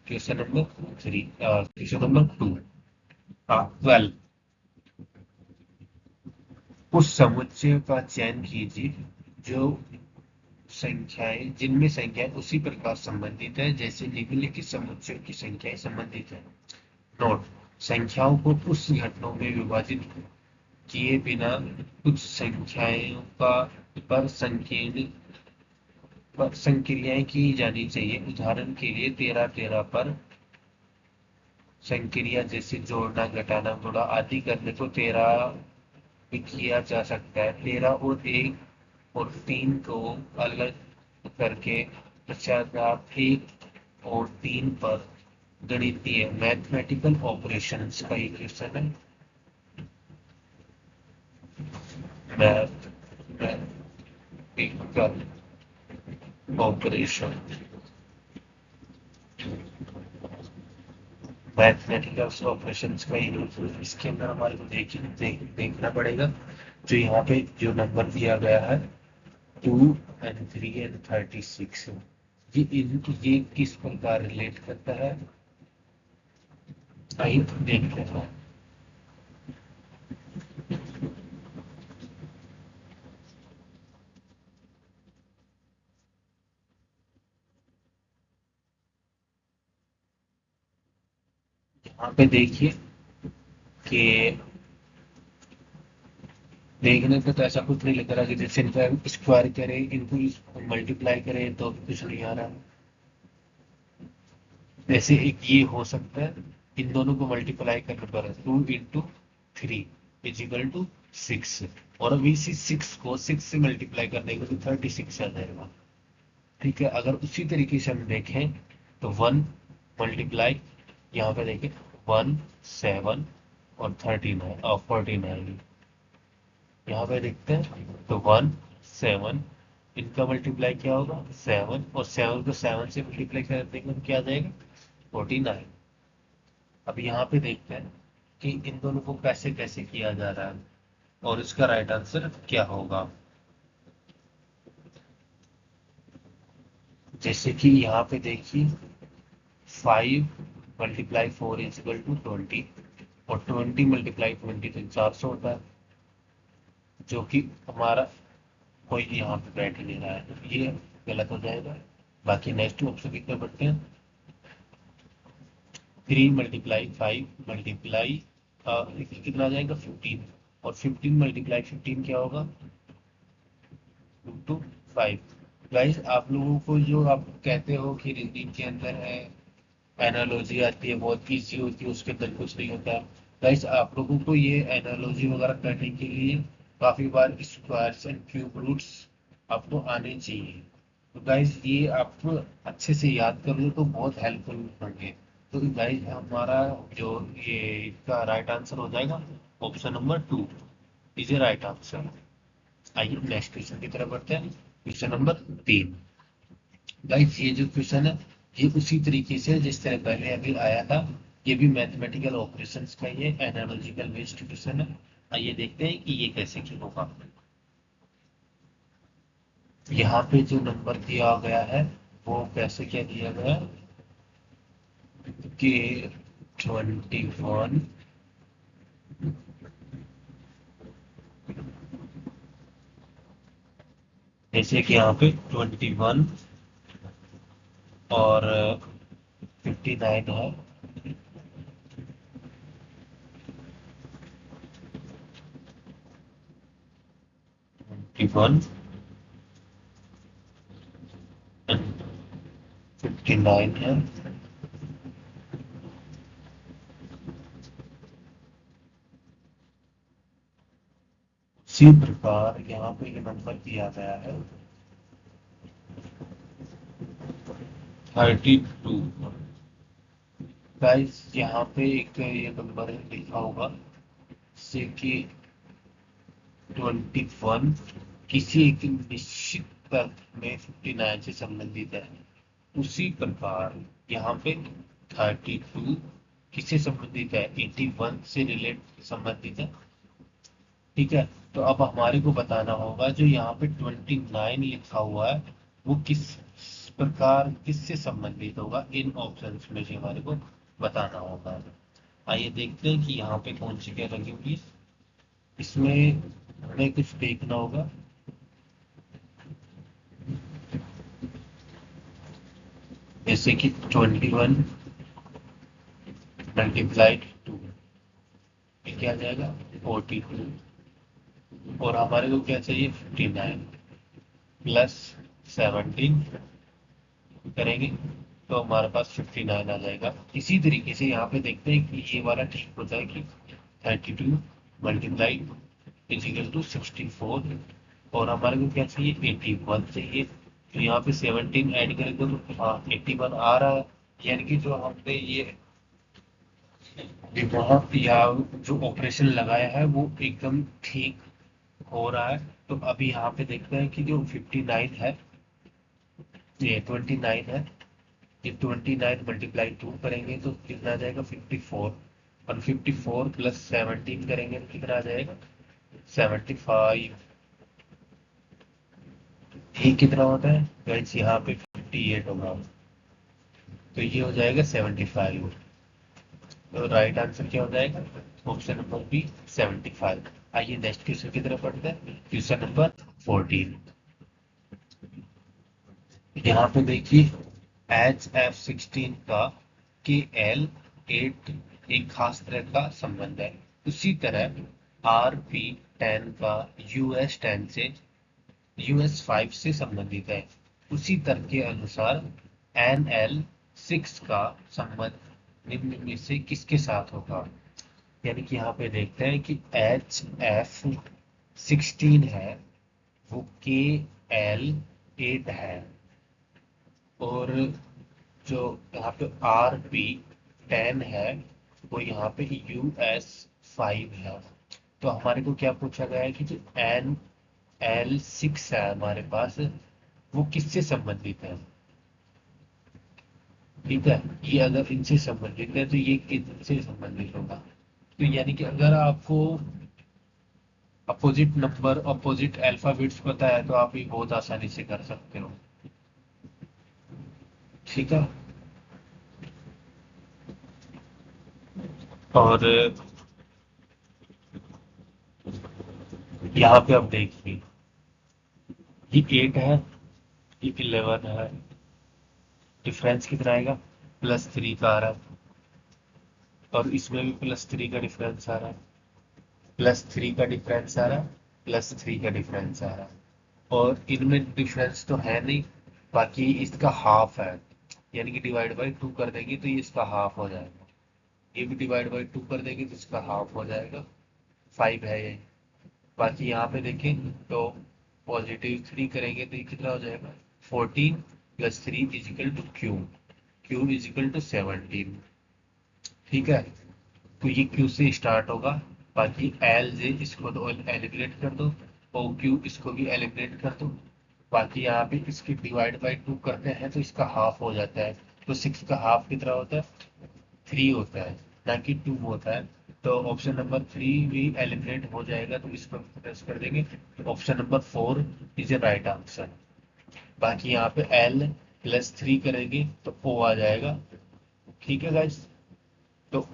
Question number 3, question number 2, 12। उस समुच्चय का चयन कीजिए जो संख्याएं जिनमें संख्याएं उसी प्रकार संबंधित है जैसे निम्नलिखित समुच्चयों की संख्याएं संबंधित है। नोट, संख्याओं को उस घटकों में विभाजित किए बिना कुछ संख्याओं का पर संकीर्ण पर संक्रियाएं की जानी चाहिए। उदाहरण के लिए 13 पर संक्रिया जैसे जोड़ना, घटाना, गुणा आदि करने को 13 भी किया जा सकता है। 13 और 1 और 3 को अलग करके पश्चात आप 1 और 3 पर गणितीय मैथमेटिकल ऑपरेशंस का ये क्वेश्चन है। मैथमेटिकल ऑपरेशन, मैथमेटिकल ऑपरेशंस का ही इसके अंदर हमारे को देखना पड़ेगा। जो यहाँ पे जो नंबर दिया गया है 2 एंड 3 एंड 36, ये किस प्रकार रिलेट करता है, आइए देखते हैं। यहाँ पे देखिए कि देखने पे तो ऐसा कुछ नहीं लग रहा कि जैसे इनका स्क्वायर करें, इनको मल्टीप्लाई करें तो कुछ नहीं आ रहा। जैसे एक ये हो सकता है, इन दोनों को मल्टीप्लाई करने पर 2 into 3 इज इक्वल टू 6, और अभी इसी 6 को 6 से मल्टीप्लाई करने को तो 36 आ जाएगा। ठीक है, अगर उसी तरीके से हम देखें तो 1 मल्टीप्लाई, यहाँ पे देखें 1 7 और 39 और 49, यहाँ पे देखते हैं तो 1 7, इनका मल्टीप्लाई क्या होगा 7, और 7 को 7 से मल्टीप्लाई कर देंगे तो क्या आ जाएगा 49। अब यहाँ पे देखते हैं कि इन दोनों को कैसे कैसे किया जा रहा है और इसका राइट आंसर क्या होगा। जैसे कि यहाँ पे देखिए 5 मल्टीप्लाई 4 इज इक्वल टू 20, और 20 मल्टीप्लाई 20 तो 400 होता है, जो कि हमारा कोई यहाँ पे बैठ ही नहीं रहा है, तो ये गलत हो जाएगा। बाकी नेक्स्ट ऑप्शन की तरफ बढ़ते हैं। 3 मल्टीप्लाई 5 मल्टीप्लाई कितना आ जाएगा 15, और 15 मल्टीप्लाई 15 क्या होगा 2 to 5। गाइस आप लोगों को जो आप कहते हो कि रीजनिंग के अंदर है एनालॉजी आती है बहुत इजी होती है, उसके अंदर कुछ नहीं होता। गाइस आप लोगों को ये एनालॉजी वगैरह करने के लिए काफी बार स्क्वायर्स एंड क्यूब रूट्स आपको आने चाहिए। तो गाइस ये आप अच्छे से याद कर लो तो बहुत हेल्पफुल होंगे। तो गाइस हमारा जो ये इसका राइट आंसर हो जाएगा option number 2 is a right answer. आइए नेक्स्ट क्वेश्चन की तरफ बढ़ते हैं। Question number 3। गाइस ये जो क्वेश्चन है ये उसी तरीके से जिस तरह पहले अभी आया था, ये भी मैथमेटिकल ऑपरेशंस का ये एनालॉजिकल बेस्ड क्वेश्चन है। आइए देखते हैं कि ये कैसे क्यों होगा। यहाँ पे जो नंबर दिया गया है वो कैसे क्या दिया गया है कि 21, जैसे कि यहाँ पे 21 और 59 है। 21 एंड 59 है। उसी प्रकार यहाँ पे ये नंबर दिया गया है 32। गाइस यहाँ पे एक ये नंबर लिखा होगा जैसे कि 21 किसी एक निश्चित तर्क में 59 से संबंधित है। उसी प्रकार यहाँ पे 32 किससे संबंधित है, 81 से रिलेट संबंधित है। ठीक है, तो अब हमारे को बताना होगा जो यहाँ पे 29 लिखा हुआ है वो किस प्रकार किससे संबंधित होगा, इन ऑप्शंस में से हमारे को बताना होगा। आइए देखते हैं कि यहाँ पे कौन सी क्या लगी हुई है। इसमें हमें कुछ देखना होगा। जैसे कि 21 मल्टीप्लाइड 2, ये क्या आ जाएगा 42। और हमारे को क्या चाहिए 59 प्लस 17 करेंगे तो हमारे पास 59 आ जाएगा। इसी तरीके से यहाँ पे देखते हैं कि ये वाला ठीक होता है कि 32 मल्टीप्लाई इजिकल टू 64। और हमारे को क्या चाहिए 81 चाहिए। तो यहाँ पे 17 ऐड करेंगे तो हाँ 81 आ रहा है। यानी कि जो हमने ये दिमाग या जो ऑपरेशन लगाया है वो एकदम ठीक हो रहा है। तो अभी यहाँ पे देखते हैं कि जो 59 है, ये 29 है, ये 29 मल्टीप्लाई 2 करेंगे तो कितना आ जाएगा 54। और 54 प्लस 17 करेंगे तो कितना आ जाएगा 75। ये कितना होता है गाइस, यहाँ पे 58 होगा तो ये हो जाएगा 75। तो राइट आंसर क्या हो जाएगा ऑप्शन नंबर बी 75। आइए नेक्स्ट क्वेश्चन की तरफ बढ़ते हैं, क्वेश्चन नंबर 14। यहाँ पे देखिए HF16 का KL8 एक खास तरह का संबंध है। उसी तरह RP10 का US10 से US5 से संबंधित है। उसी तर्क के अनुसार NL6 का संबंध निम्न में से किसके साथ होगा। यानी कि यहाँ पे देखते हैं कि HF16 है वो KL8 है, और जो यहाँ पे RP10 है वो यहाँ पे US5 है। तो हमारे को क्या पूछा गया है कि जो NL6 है हमारे पास वो किससे संबंधित है। ठीक है, ये अगर इनसे संबंधित है तो ये किससे संबंधित होगा। तो यानी कि अगर आपको अपोजिट नंबर अपोजिट अल्फाबेट्स पता है तो आप ये बहुत आसानी से कर सकते हो। ठीक है, और यहाँ पे आप देखिए ये 8 है, ये 11 है, डिफरेंस कितना आएगा +3 का आ रहा है। और इसमें भी +3 का डिफरेंस आ रहा है, +3 का डिफरेंस आ रहा है, +3 का डिफरेंस आ रहा है। और इनमें डिफरेंस तो है नहीं, बाकी इसका हाफ है। यानी कि डिवाइड बाई 2 कर देंगे तो ये इसका हाफ हो जाएगा। ये भी डिवाइड बाई 2 कर देंगे तो इसका हाफ हो जाएगा, 5 है ये। बाकी यहाँ पे देखें तो +3 करेंगे तो ये कितना हो जाएगा 14 + 3 is equal to cube, cube is equal to 17। ठीक है, तो ये क्यू से स्टार्ट होगा। बाकी एल जे इसको तो एलिमिनेट कर दो, ओ क्यू इसको भी एलिमिनेट कर दो। बाकी यहाँ पे इसकी डिवाइड बाई 2 करते हैं तो इसका हाफ हो जाता है। तो 6 का हाफ कितना होता है 3 होता है, ना कि 2 होता है। तो ऑप्शन नंबर 3 भी एलिमिनेट हो जाएगा, तो इस पर प्रेस कर देंगे। Option number 4 is a right answer. बाकी यहाँ पे L+3 करेंगे तो O आ जाएगा। ठीक है गाइस, तो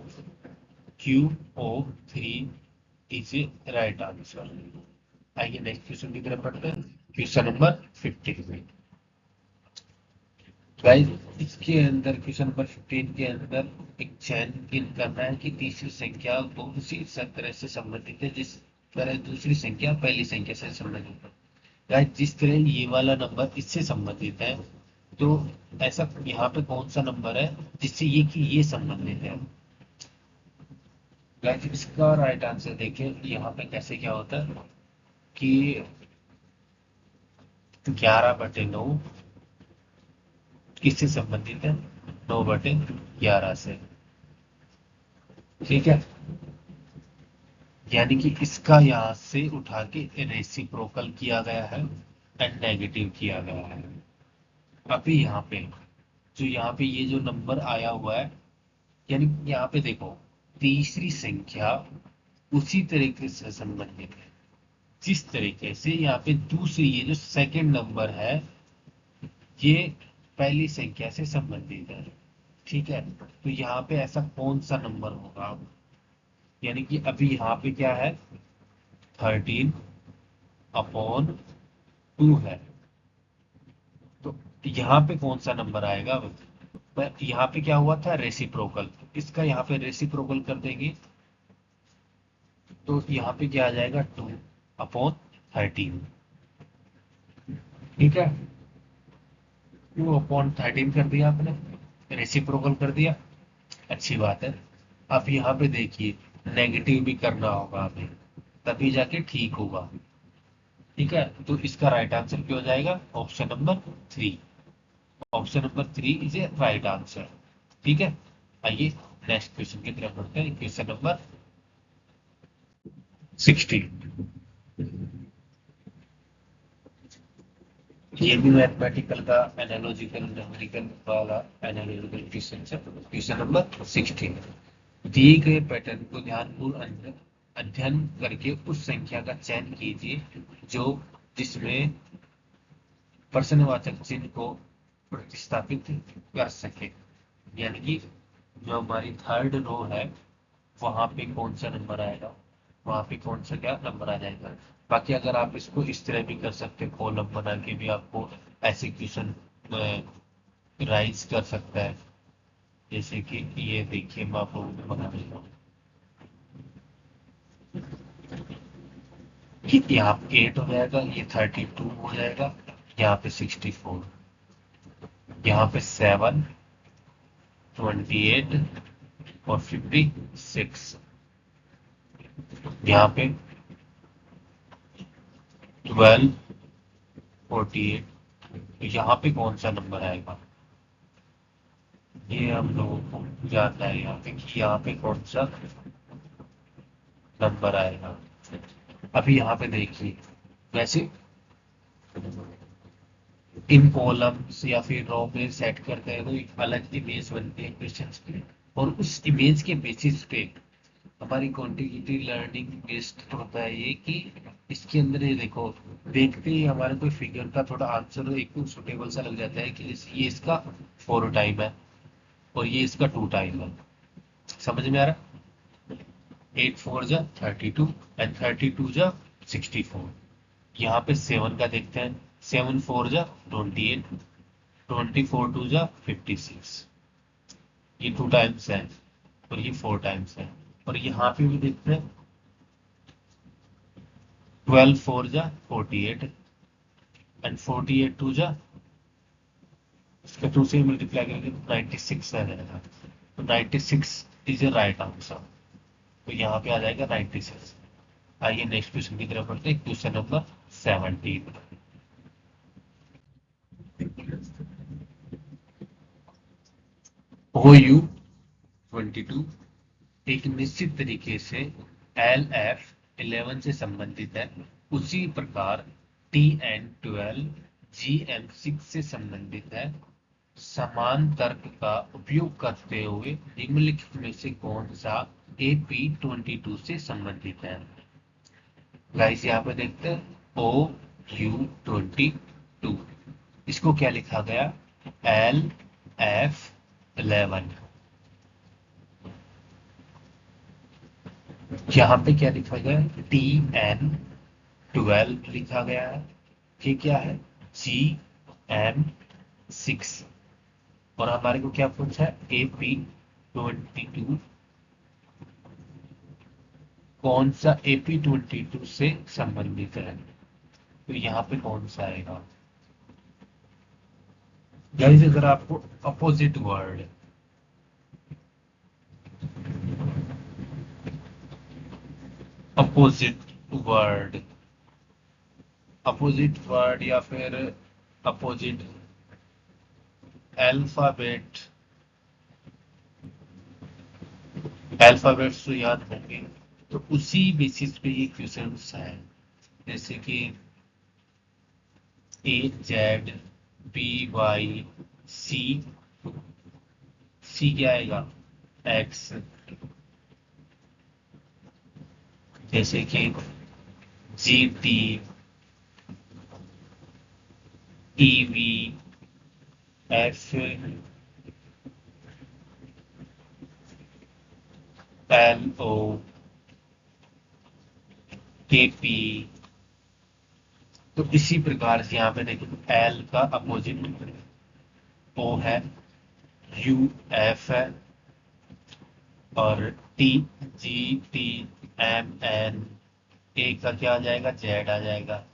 QO3 is a right answer. आइए नेक्स्ट क्वेश्चन की तरफ बढ़ते हैं। Question number 15। गाइस, इसके अंदर क्वेश्चन नंबर 15 के अंदर एक चयन करना है कि तीसरी संख्या कौन सी तरह से संबंधित है जिस तरह दूसरी संख्या पहली संख्या से संबंधित है। गाइस, जिस तरह ये वाला नंबर इससे संबंधित है, तो ऐसा यहाँ पे कौन सा नंबर है जिससे ये संबंधित है। गाइस, इसका राइट आंसर देखिए यहाँ पे कैसे क्या होता है कि 11/9 किससे संबंधित है, 9/11 से। ठीक है, यानी कि इसका यहाँ से उठा के रेसिप्रोकल किया गया है एंड नेगेटिव किया गया है। अभी यहाँ पे जो यहाँ पे ये जो नंबर आया हुआ है, यानी यहाँ पे देखो तीसरी संख्या उसी तरीके से संबंधित है जिस तरीके से यहाँ पे दूसरी ये जो सेकंड नंबर है ये पहली संख्या से संबंधित है। ठीक है, तो यहाँ पे ऐसा कौन सा नंबर होगा, यानी कि अभी यहाँ पे क्या है, 13/2 है। तो यहाँ पे कौन सा नंबर आएगा। पर यहाँ पे क्या हुआ था, रेसिप्रोकल। इसका यहाँ पे रेसिप्रोकल कर देंगे तो यहाँ पे क्या आ जाएगा, 2/13। ठीक है, 2/13 कर दिया आपने, रेसिप्रोकल कर दिया, अच्छी बात है। अब यहाँ पे देखिए नेगेटिव भी करना होगा हमें, तभी जाके ठीक होगा। ठीक है, तो इसका राइट आंसर क्या हो जाएगा, option number 3। Option number 3 is a right answer. ठीक है, आइए नेक्स्ट क्वेश्चन की तरफ बढ़ते हैं। Question number 16। ये भी मैथमेटिकल का एनालॉजिकल न्यूमेरिकल वाला एनालॉजिकल क्वेश्चन है। Question number 16। दिए गए पैटर्न को ध्यानपूर्वक अध्ययन करके उस संख्या का चयन कीजिए जो जिसमें प्रश्नवाचक चिन्ह को प्रतिस्थापित कर सके। यानी कि जो हमारी थर्ड रो है वहां पे कौन सा नंबर आएगा, वहां पे कौन सा क्या नंबर आ जाएगा। बाकी अगर आप इसको इस तरह भी कर सकते हैं, कॉलम बना के भी आपको ऐसे क्वेश्चन राइज कर सकता है। जैसे कि ये देखिए मैं आपको बना देता हूँ कि यहाँ पे 8 हो जाएगा, ये 32 हो जाएगा, यहाँ पे 64, यहाँ पे 7, 28 और 56, यहाँ पे 12, 48। तो यहाँ पे कौन सा नंबर आएगा, ये हम लोगों को जानना है यहाँ पे कि यहाँ पे कौन सा नंबर आएगा। अभी यहाँ पे देखिए, वैसे इन कॉलम्स या फिर रो में सेट करते हैं तो एक अलग इमेज बनती है क्वेश्चंस की, और उस इमेज के बेसिस पे हमारी क्वांटिटेटिव लर्निंग बेस्ड होता है ये कि इसके अंदर ये देखो, देखते ही हमारे कोई फिगर का थोड़ा आंसर एकदम सुटेबल सा लग जाता है कि जैसे ये इसका 4 टाइम है और ये इसका 2 टाइम है। समझ में आ रहा है, 8×4 = 32 एंड 32×4 = 64। यहाँ पे 7 का देखते हैं, 7×4 = 28, 24×2 = 56। ये 2 टाइम्स है और ये 4 टाइम्स है। और यहाँ पे भी देखते हैं, 12×4 = 48 एंड 48×2 इसका 2 से मल्टीप्लाई करेंगे तो 96 आ जाएगा। तो 96 इज ए राइट आंसर। तो यहाँ पे आ जाएगा 96। आइए नेक्स्ट क्वेश्चन की तरफ बढ़ते हैं। Question number 17। OU22 एक निश्चित तरीके से LF11 से संबंधित है, उसी प्रकार TN12 GM6 से संबंधित है। समान तर्क का उपयोग करते हुए निम्नलिखित में से कौन सा AP22 से संबंधित है। गाइस यहाँ पे देखते हैं OU22, इसको क्या लिखा गया, LF11। यहाँ पे क्या लिखा गया, TN12 लिखा गया है। ये क्या है, GM6। और हमारे को क्या पूछा है, AP22 कौन सा AP22 से संबंधित है। तो यहाँ पे कौन सा आएगा गाइस, अगर आपको opposite word, opposite word, opposite word या फिर अपोजिट अल्फाबेट, अल्फाबेट्स तो याद होंगे, तो उसी बेसिस पे ये क्वेश्चन है। जैसे कि AZBY C क्या आएगा, X। जैसे कि GTEVFLOKP। तो इसी प्रकार से यहाँ पे देखो, L का अपोजिट O है, UF है, और TGTMN, ए का क्या आ जाएगा, Z आ जाएगा।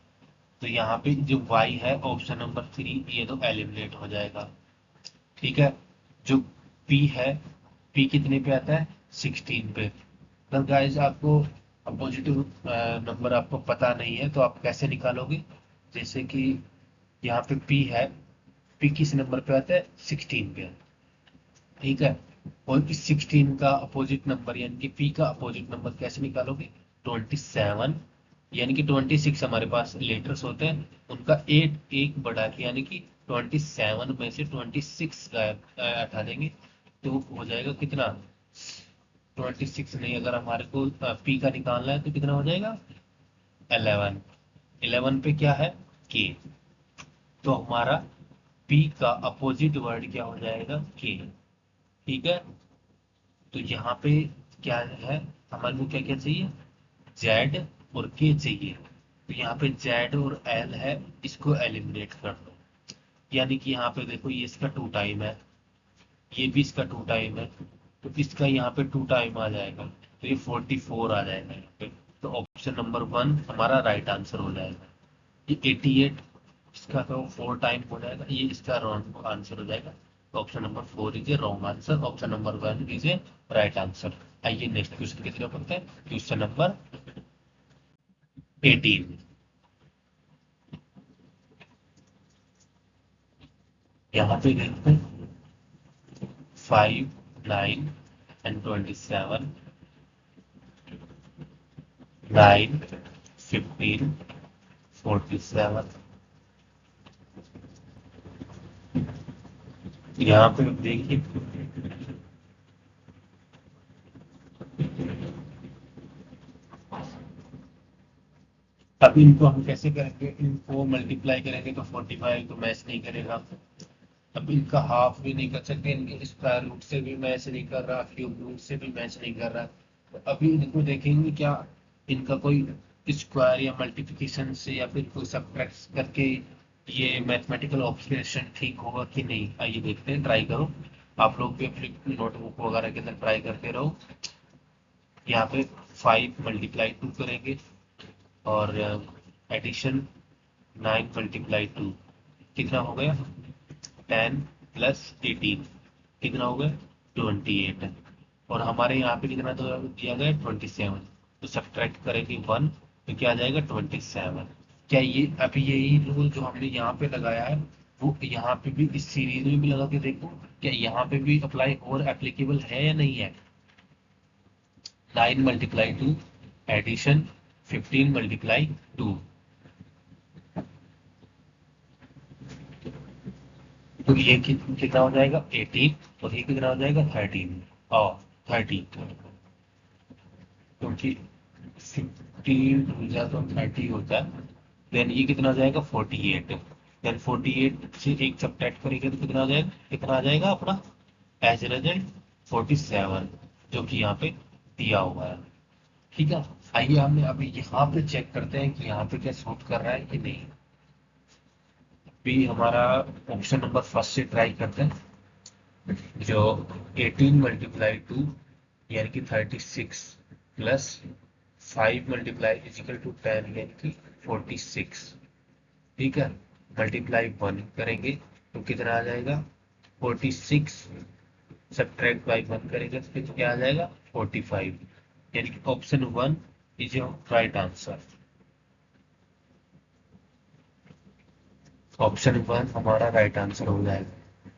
तो यहाँ पे जो Y है ऑप्शन नंबर 3, ये तो एलिमिनेट हो जाएगा। ठीक है, जो P है, P कितने पे आता है, 16 पे। तो गाइस आपको पॉजिटिव नंबर आपको पता नहीं है तो आप कैसे निकालोगे, जैसे कि यहाँ पे P है, P किस नंबर पे आता है, 16 पे। ठीक है, और इस 16 का अपोजिट नंबर यानी कि P का अपोजिट नंबर कैसे निकालोगे, 27। यानी कि 26 हमारे पास लेटर्स होते हैं, उनका 8 एक बढ़ा के यानी कि 27 में से 26 हटा देंगे, तो हो जाएगा कितना, 26 नहीं, अगर हमारे को P का निकालना है तो कितना हो जाएगा, 11। 11 पे क्या है, K। तो हमारा P का अपोजिट वर्ड क्या हो जाएगा, K। ठीक है, तो यहाँ पे क्या है, हमारे को क्या क्या चाहिए, जेड और के चाहिए। तो यहाँ पे जेड और एल है, इसको एलिमिनेट कर दो। यानी कि यहाँ पे देखो, ये इसका 2 टाइम है, ये भी इसका 2 टाइम है, तो इसका यहाँ पे 2 टाइम आ जाएगा, तो ये 44 आ जाएगा यहाँ पे। तो ऑप्शन नंबर 1 हमारा राइट आंसर हो जाएगा। ये 88, इसका तो 4 टाइम हो जाएगा, ये इसका रॉन्ग आंसर हो जाएगा। Option number 4 is a wrong answer, option number 1 is a right answer. आइए नेक्स्ट क्वेश्चन की तरफ बढ़ते हैं, क्वेश्चन नंबर 18। यहाँ पे देखते हैं 5, 9 एंड 27, 9, 15, 47। यहाँ पे देखिए, अब इनको हम कैसे करेंगे, इनको मल्टीप्लाई करेंगे तो 45 तो मैच नहीं करेगा। अब इनका हाफ भी नहीं कर सकते, इनके स्क्वायर रूट से भी मैच नहीं कर रहा, क्यूब रूट से भी मैच नहीं कर रहा। तो अभी इनको देखेंगे क्या इनका कोई स्क्वायर या मल्टीप्लिकेशन से या फिर कोई सब्ट्रैक्ट करके ये मैथमेटिकल ऑपरेशन ठीक होगा कि नहीं। आइए देखते हैं, ट्राई करो आप लोग भी अपनी नोटबुक वगैरह के अंदर ट्राई करते रहो। यहाँ पे 5 मल्टीप्लाई 2 करेंगे, और एडिशन 9 मल्टीप्लाई 2 कितना हो गया, 10 प्लस 18 कितना हो गया, 28। और हमारे यहाँ पे कितना तो दिया गया, 27। तो सब्ट्रैक्ट करेंगे 1, तो क्या आ जाएगा, 27। क्या ये अभी यही रूल जो हमने यहाँ पे लगाया है, वो यहाँ पे भी इस सीरीज में भी लगा के देखो, क्या यहाँ पे भी अप्लाई और एप्लीकेबल है या नहीं है। 9 मल्टीप्लाई 2 एडिशन 15 मल्टीप्लाई 2। तो ये कितना हो जाएगा 18 और ये कितना हो जाएगा 13 और 30 क्योंकि 15 या तो 30 होता है। देन ये कितना आ जाएगा 48। देन 48 से एक सब्ट्रैक्ट करेंगे तो कितना आ जाएगा अपना एज रिजल्ट 47 जो कि यहाँ पे दिया हुआ है। ठीक है। आइए हमने अभी यहाँ पे चेक करते हैं कि यहाँ पे क्या सूट कर रहा है कि नहीं। अभी हमारा ऑप्शन नंबर फर्स्ट से ट्राई करते हैं जो 18 मल्टीप्लाई 2 यानी कि 36 प्लस 5 मल्टीप्लाई इजिकल टू 10 यानी कि 46। ठीक है। मल्टीप्लाई 1 करेंगे तो कितना आ जाएगा 46। सब्ट्रैक्ट बाई 1 करेंगे तो फिर क्या आ जाएगा 45 यानी कि option 1 is your right answer. Option 1 हमारा राइट आंसर हो जाएगा।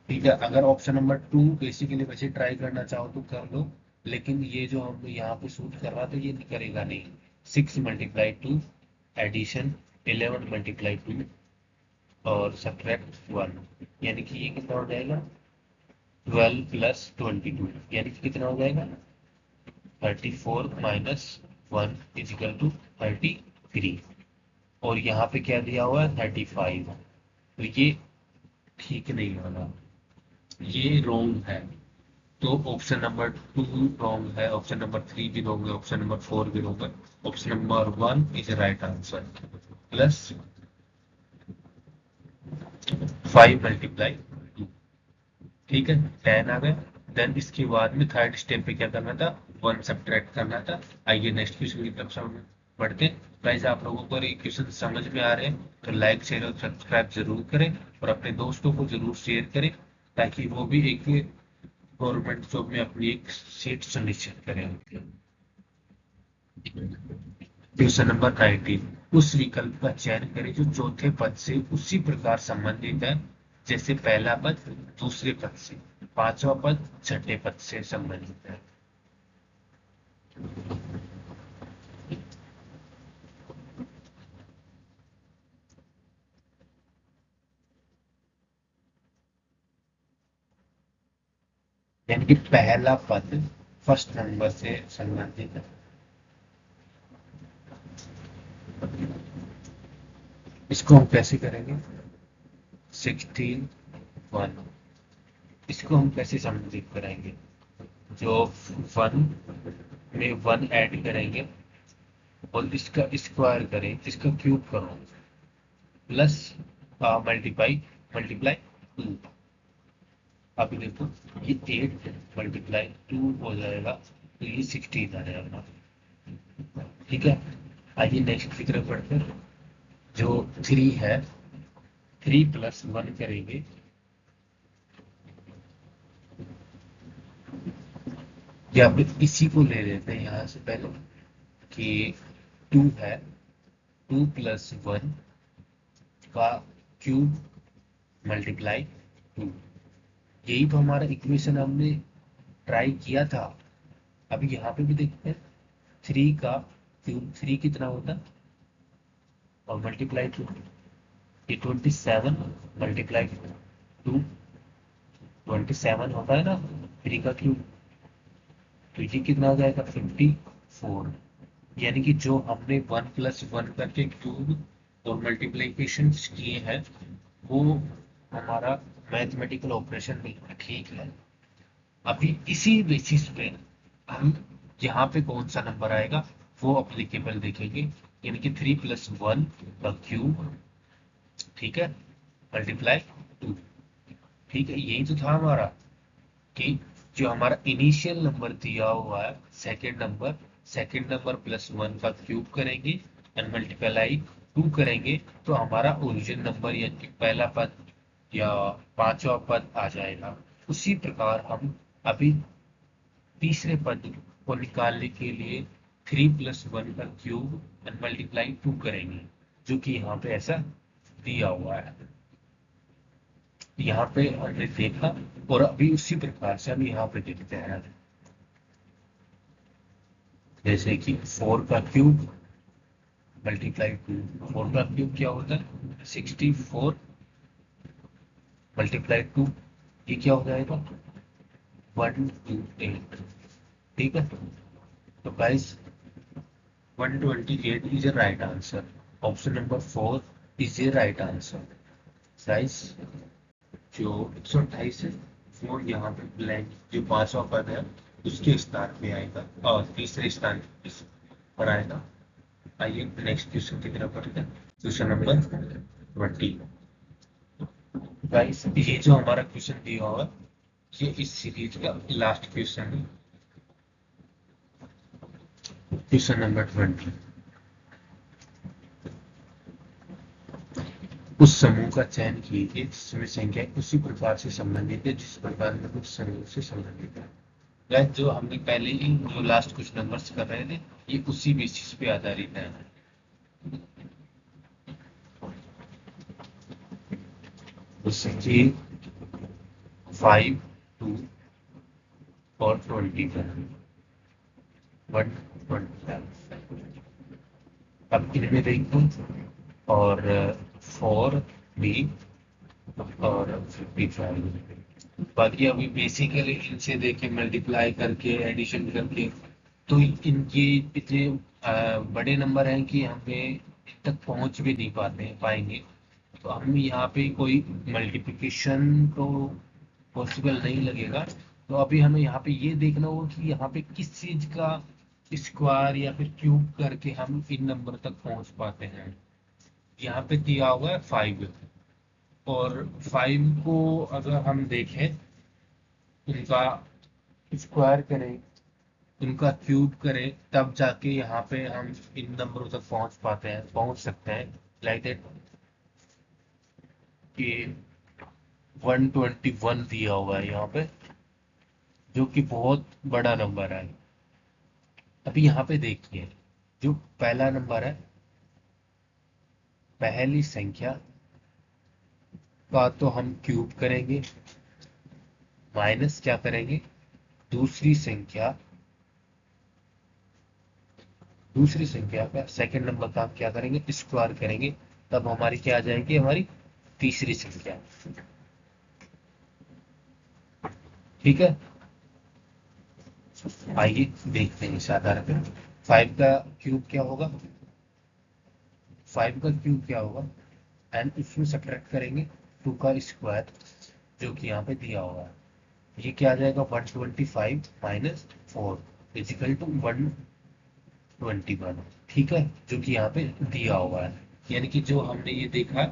ठीक है। अगर ऑप्शन नंबर 2 बेसिकली वैसे ट्राई करना चाहो तो कर लो, लेकिन ये जो हम यहाँ पे शूट कर रहा था ये करेगा नहीं। 6 मल्टीप्लाई 2 एडिशन 11 मल्टीप्लाई 2 और सब्ट्रैक्ट 1 यानी कि ये कितना हो जाएगा 12 प्लस 22 यानी कि कितना हो जाएगा 34 माइनस 1 इजिकल टू 33। और यहाँ पे क्या दिया हुआ है 35। तो ये ठीक नहीं होगा, ये रोंग है। तो ऑप्शन नंबर 2 रॉन्ग है, ऑप्शन नंबर 3 भी रॉन्ग है, ऑप्शन नंबर 4 भी रॉन्ग है। Option number 1 is right answer plus 5 multiply 2। ठीक है। 10 आ गए। देन इसके बाद में थर्ड स्टेप पे क्या करना था 1 सब्ट्रैक्ट करना था। आइए नेक्स्ट क्वेश्चन की तरफ हम बढ़ते हैं। गाइस आप लोगों को ये क्वेश्चन समझ में आ रहे हैं तो लाइक शेयर और सब्सक्राइब जरूर करें और अपने दोस्तों को जरूर शेयर करें ताकि वो भी एक गवर्नमेंट जॉब में अपनी एक सीट सुनिश्चित करें। क्वेश्चन नंबर 19 उस विकल्प का चयन करें जो चौथे पद से उसी प्रकार संबंधित है जैसे पहला पद दूसरे पद से, पांचवा पद छठे पद से संबंधित है। यानी कि पहला पद फर्स्ट नंबर से संबंधित है। इसको हम कैसे करेंगे 16 1 इसको हम कैसे संबंधित करेंगे जो 1 में 1 ऐड करेंगे और इसका स्क्वायर करें इसका क्यूब करो प्लस मल्टीप्लाई मल्टीप्लाई 2। अभी देखो ये 8 मल्टीप्लाई 2 हो जाएगा तो ये 16 आ जाएगा। ठीक है। आइए नेक्स्ट की तरफ बढ़ते हैं जो 3 है 3 प्लस 1 करेंगे। या फिर इसी को ले लेते हैं यहाँ से पहले कि 2 है 2 प्लस 1 का क्यूब मल्टीप्लाई 2। यही तो हमारा इक्वेशन हमने ट्राई किया था। अभी यहाँ पे भी देखते हैं 3 का क्यूब 3 कितना होता है और मल्टीप्लाई 2 ये 27 मल्टीप्लाई 2 27 होता है ना 3 का क्यूब तो ये कितना हो जाएगा 54। यानी कि जो हमने 1 प्लस 1 करके क्यूब और मल्टीप्लीकेशन किए हैं वो हमारा मैथमेटिकल ऑपरेशन बिल्कुल ठीक है। अभी इसी बेसिस पे हम यहाँ पे कौन सा नंबर आएगा वो अप्लीकेबल देखेंगे। यानी कि 3 प्लस 1 का क्यूब ठीक है मल्टीप्लाई 2। ठीक है। यही तो था हमारा कि जो हमारा इनिशियल नंबर दिया हुआ है सेकेंड नंबर प्लस 1 का क्यूब करेंगे एंड मल्टीप्लाई 2 करेंगे तो हमारा ओरिजिन नंबर यानी कि पहला पद या पांचवा पद आ जाएगा। उसी प्रकार हम अभी तीसरे पद को निकालने के लिए 3 प्लस 1 का क्यूब एंड मल्टीप्लाई 2 करेंगे जो कि यहाँ पे ऐसा दिया हुआ है। यहाँ पे हमने देखा और अभी उसी प्रकार से हम यहाँ पे देखते हैं जैसे कि 4 का क्यूब मल्टीप्लाई 2। 4 का क्यूब क्या होता है 64 मल्टीप्लाई 2, ये क्या हो जाएगा 128। ठीक है, तो guys 128 is a right answer. Option number 4 is a right answer. Guys जो 128 है वो यहाँ पे ब्लैंक जो पांचवा पद है उसके स्थान पे आएगा और तीसरे स्थान पर आएगा। आइए नेक्स्ट क्वेश्चन की तरफ बढ़ते हैं। Question number 20। गाइस ये जो हमारा क्वेश्चन दिया हुआ है ये इस सीरीज का लास्ट क्वेश्चन है। Question number 20। उस समूह का चयन कीजिए जिसमें संख्या उसी प्रकार से संबंधित है जिस प्रकार में उस समूह से संबंधित है। गाइस जो हमने पहले ही जो लास्ट कुछ नंबर्स कर रहे थे ये उसी बेसिस पे आधारित है। जैसे कि 5, 2 और 120। अब इनमें देखो और 4B और 55। बाकी अभी बेसिकली इनसे देखे मल्टीप्लाई करके एडिशन करके तो इनके इतने बड़े नंबर हैं कि हमें तक पहुंच भी नहीं पाएंगे। तो हम यहाँ पे कोई मल्टीप्लिकेशन तो पॉसिबल नहीं लगेगा। तो अभी हमें यहाँ पे ये देखना होगा कि यहाँ पे किस चीज का स्क्वायर या फिर क्यूब करके हम इन नंबर तक पहुंच पाते हैं। यहाँ पे दिया हुआ है 5 और 5 को अगर हम देखें उनका स्क्वायर करें उनका क्यूब करें तब जाके यहाँ पे हम इन नंबरों तक पहुंच सकते हैं। लाइक दैट कि 121 दिया हुआ है यहाँ पे जो कि बहुत बड़ा नंबर है। अभी यहाँ पे देखिए जो पहला नंबर है पहली संख्या का तो हम क्यूब करेंगे माइनस क्या करेंगे दूसरी संख्या का सेकंड नंबर का हम क्या करेंगे स्क्वायर करेंगे तब हमारी क्या आ जाएगी हमारी तीसरी संख्या। ठीक है, आइए देखते हैं इस आधार पर 5 का क्यूब क्या होगा। 5 का क्यूब क्या होगा एंड इसमें सब्ट्रैक्ट करेंगे 2 का स्क्वायर जो कि यहाँ पे दिया हुआ है। ये क्या आ जाएगा 125 माइनस 4 इजिकल टू 121। ठीक है, जो कि यहाँ पे दिया हुआ है यानी कि जो हमने ये देखा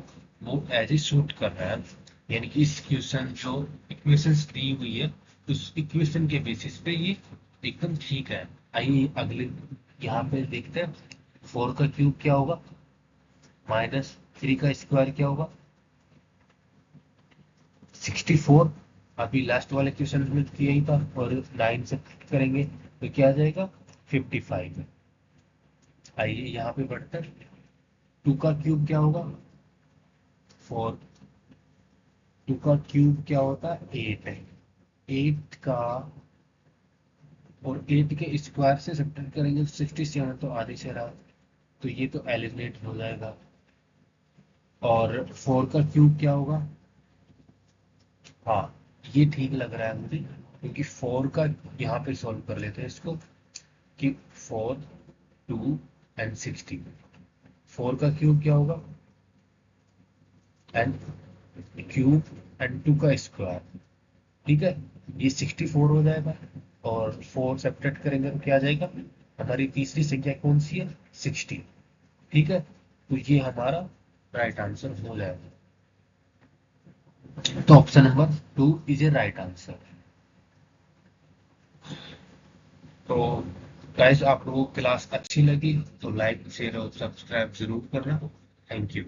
वो एज ए शूट कर रहा है। यानी कि इस क्वेश्चन जो इक्वेशंस दी हुई है उस इक्वेशन के बेसिस पे ये एकदम ठीक है। आइए अगले यहाँ पे देखते हैं 4 का क्यूब क्या होगा माइनस 3 का स्क्वायर क्या होगा 64। अभी लास्ट वाले क्वेश्चन में यही था और 9 से करेंगे तो क्या आ जाएगा 55। आइए यहाँ पे बढ़ते हैं 2 का क्यूब क्या होगा 4। 2 का क्यूब क्या होता है 8 है 8 का और 8 के स्क्वायर से सब्ट्रैक्ट करेंगे 67 तो आधे से रहा तो ये तो एलिमिनेट हो जाएगा। और 4 का क्यूब क्या होगा हाँ ये ठीक लग रहा है मुझे क्योंकि 4 का यहाँ पे सॉल्व कर लेते हैं इसको कि 4 2 एंड 60। 4 का क्यूब क्या होगा एंड क्यूब एंड 2 का स्क्वायर। ठीक है, ये 64 हो जाएगा और 4 सब्ट्रैक्ट करेंगे तो क्या आ जाएगा हमारी तीसरी संख्या कौन सी है 60। ठीक है, तो ये हमारा राइट आंसर हो जाएगा। तो option number 2 is a right answer. तो गाइस आप लोगों को क्लास अच्छी लगी तो लाइक शेयर और सब्सक्राइब जरूर करना। Thank you.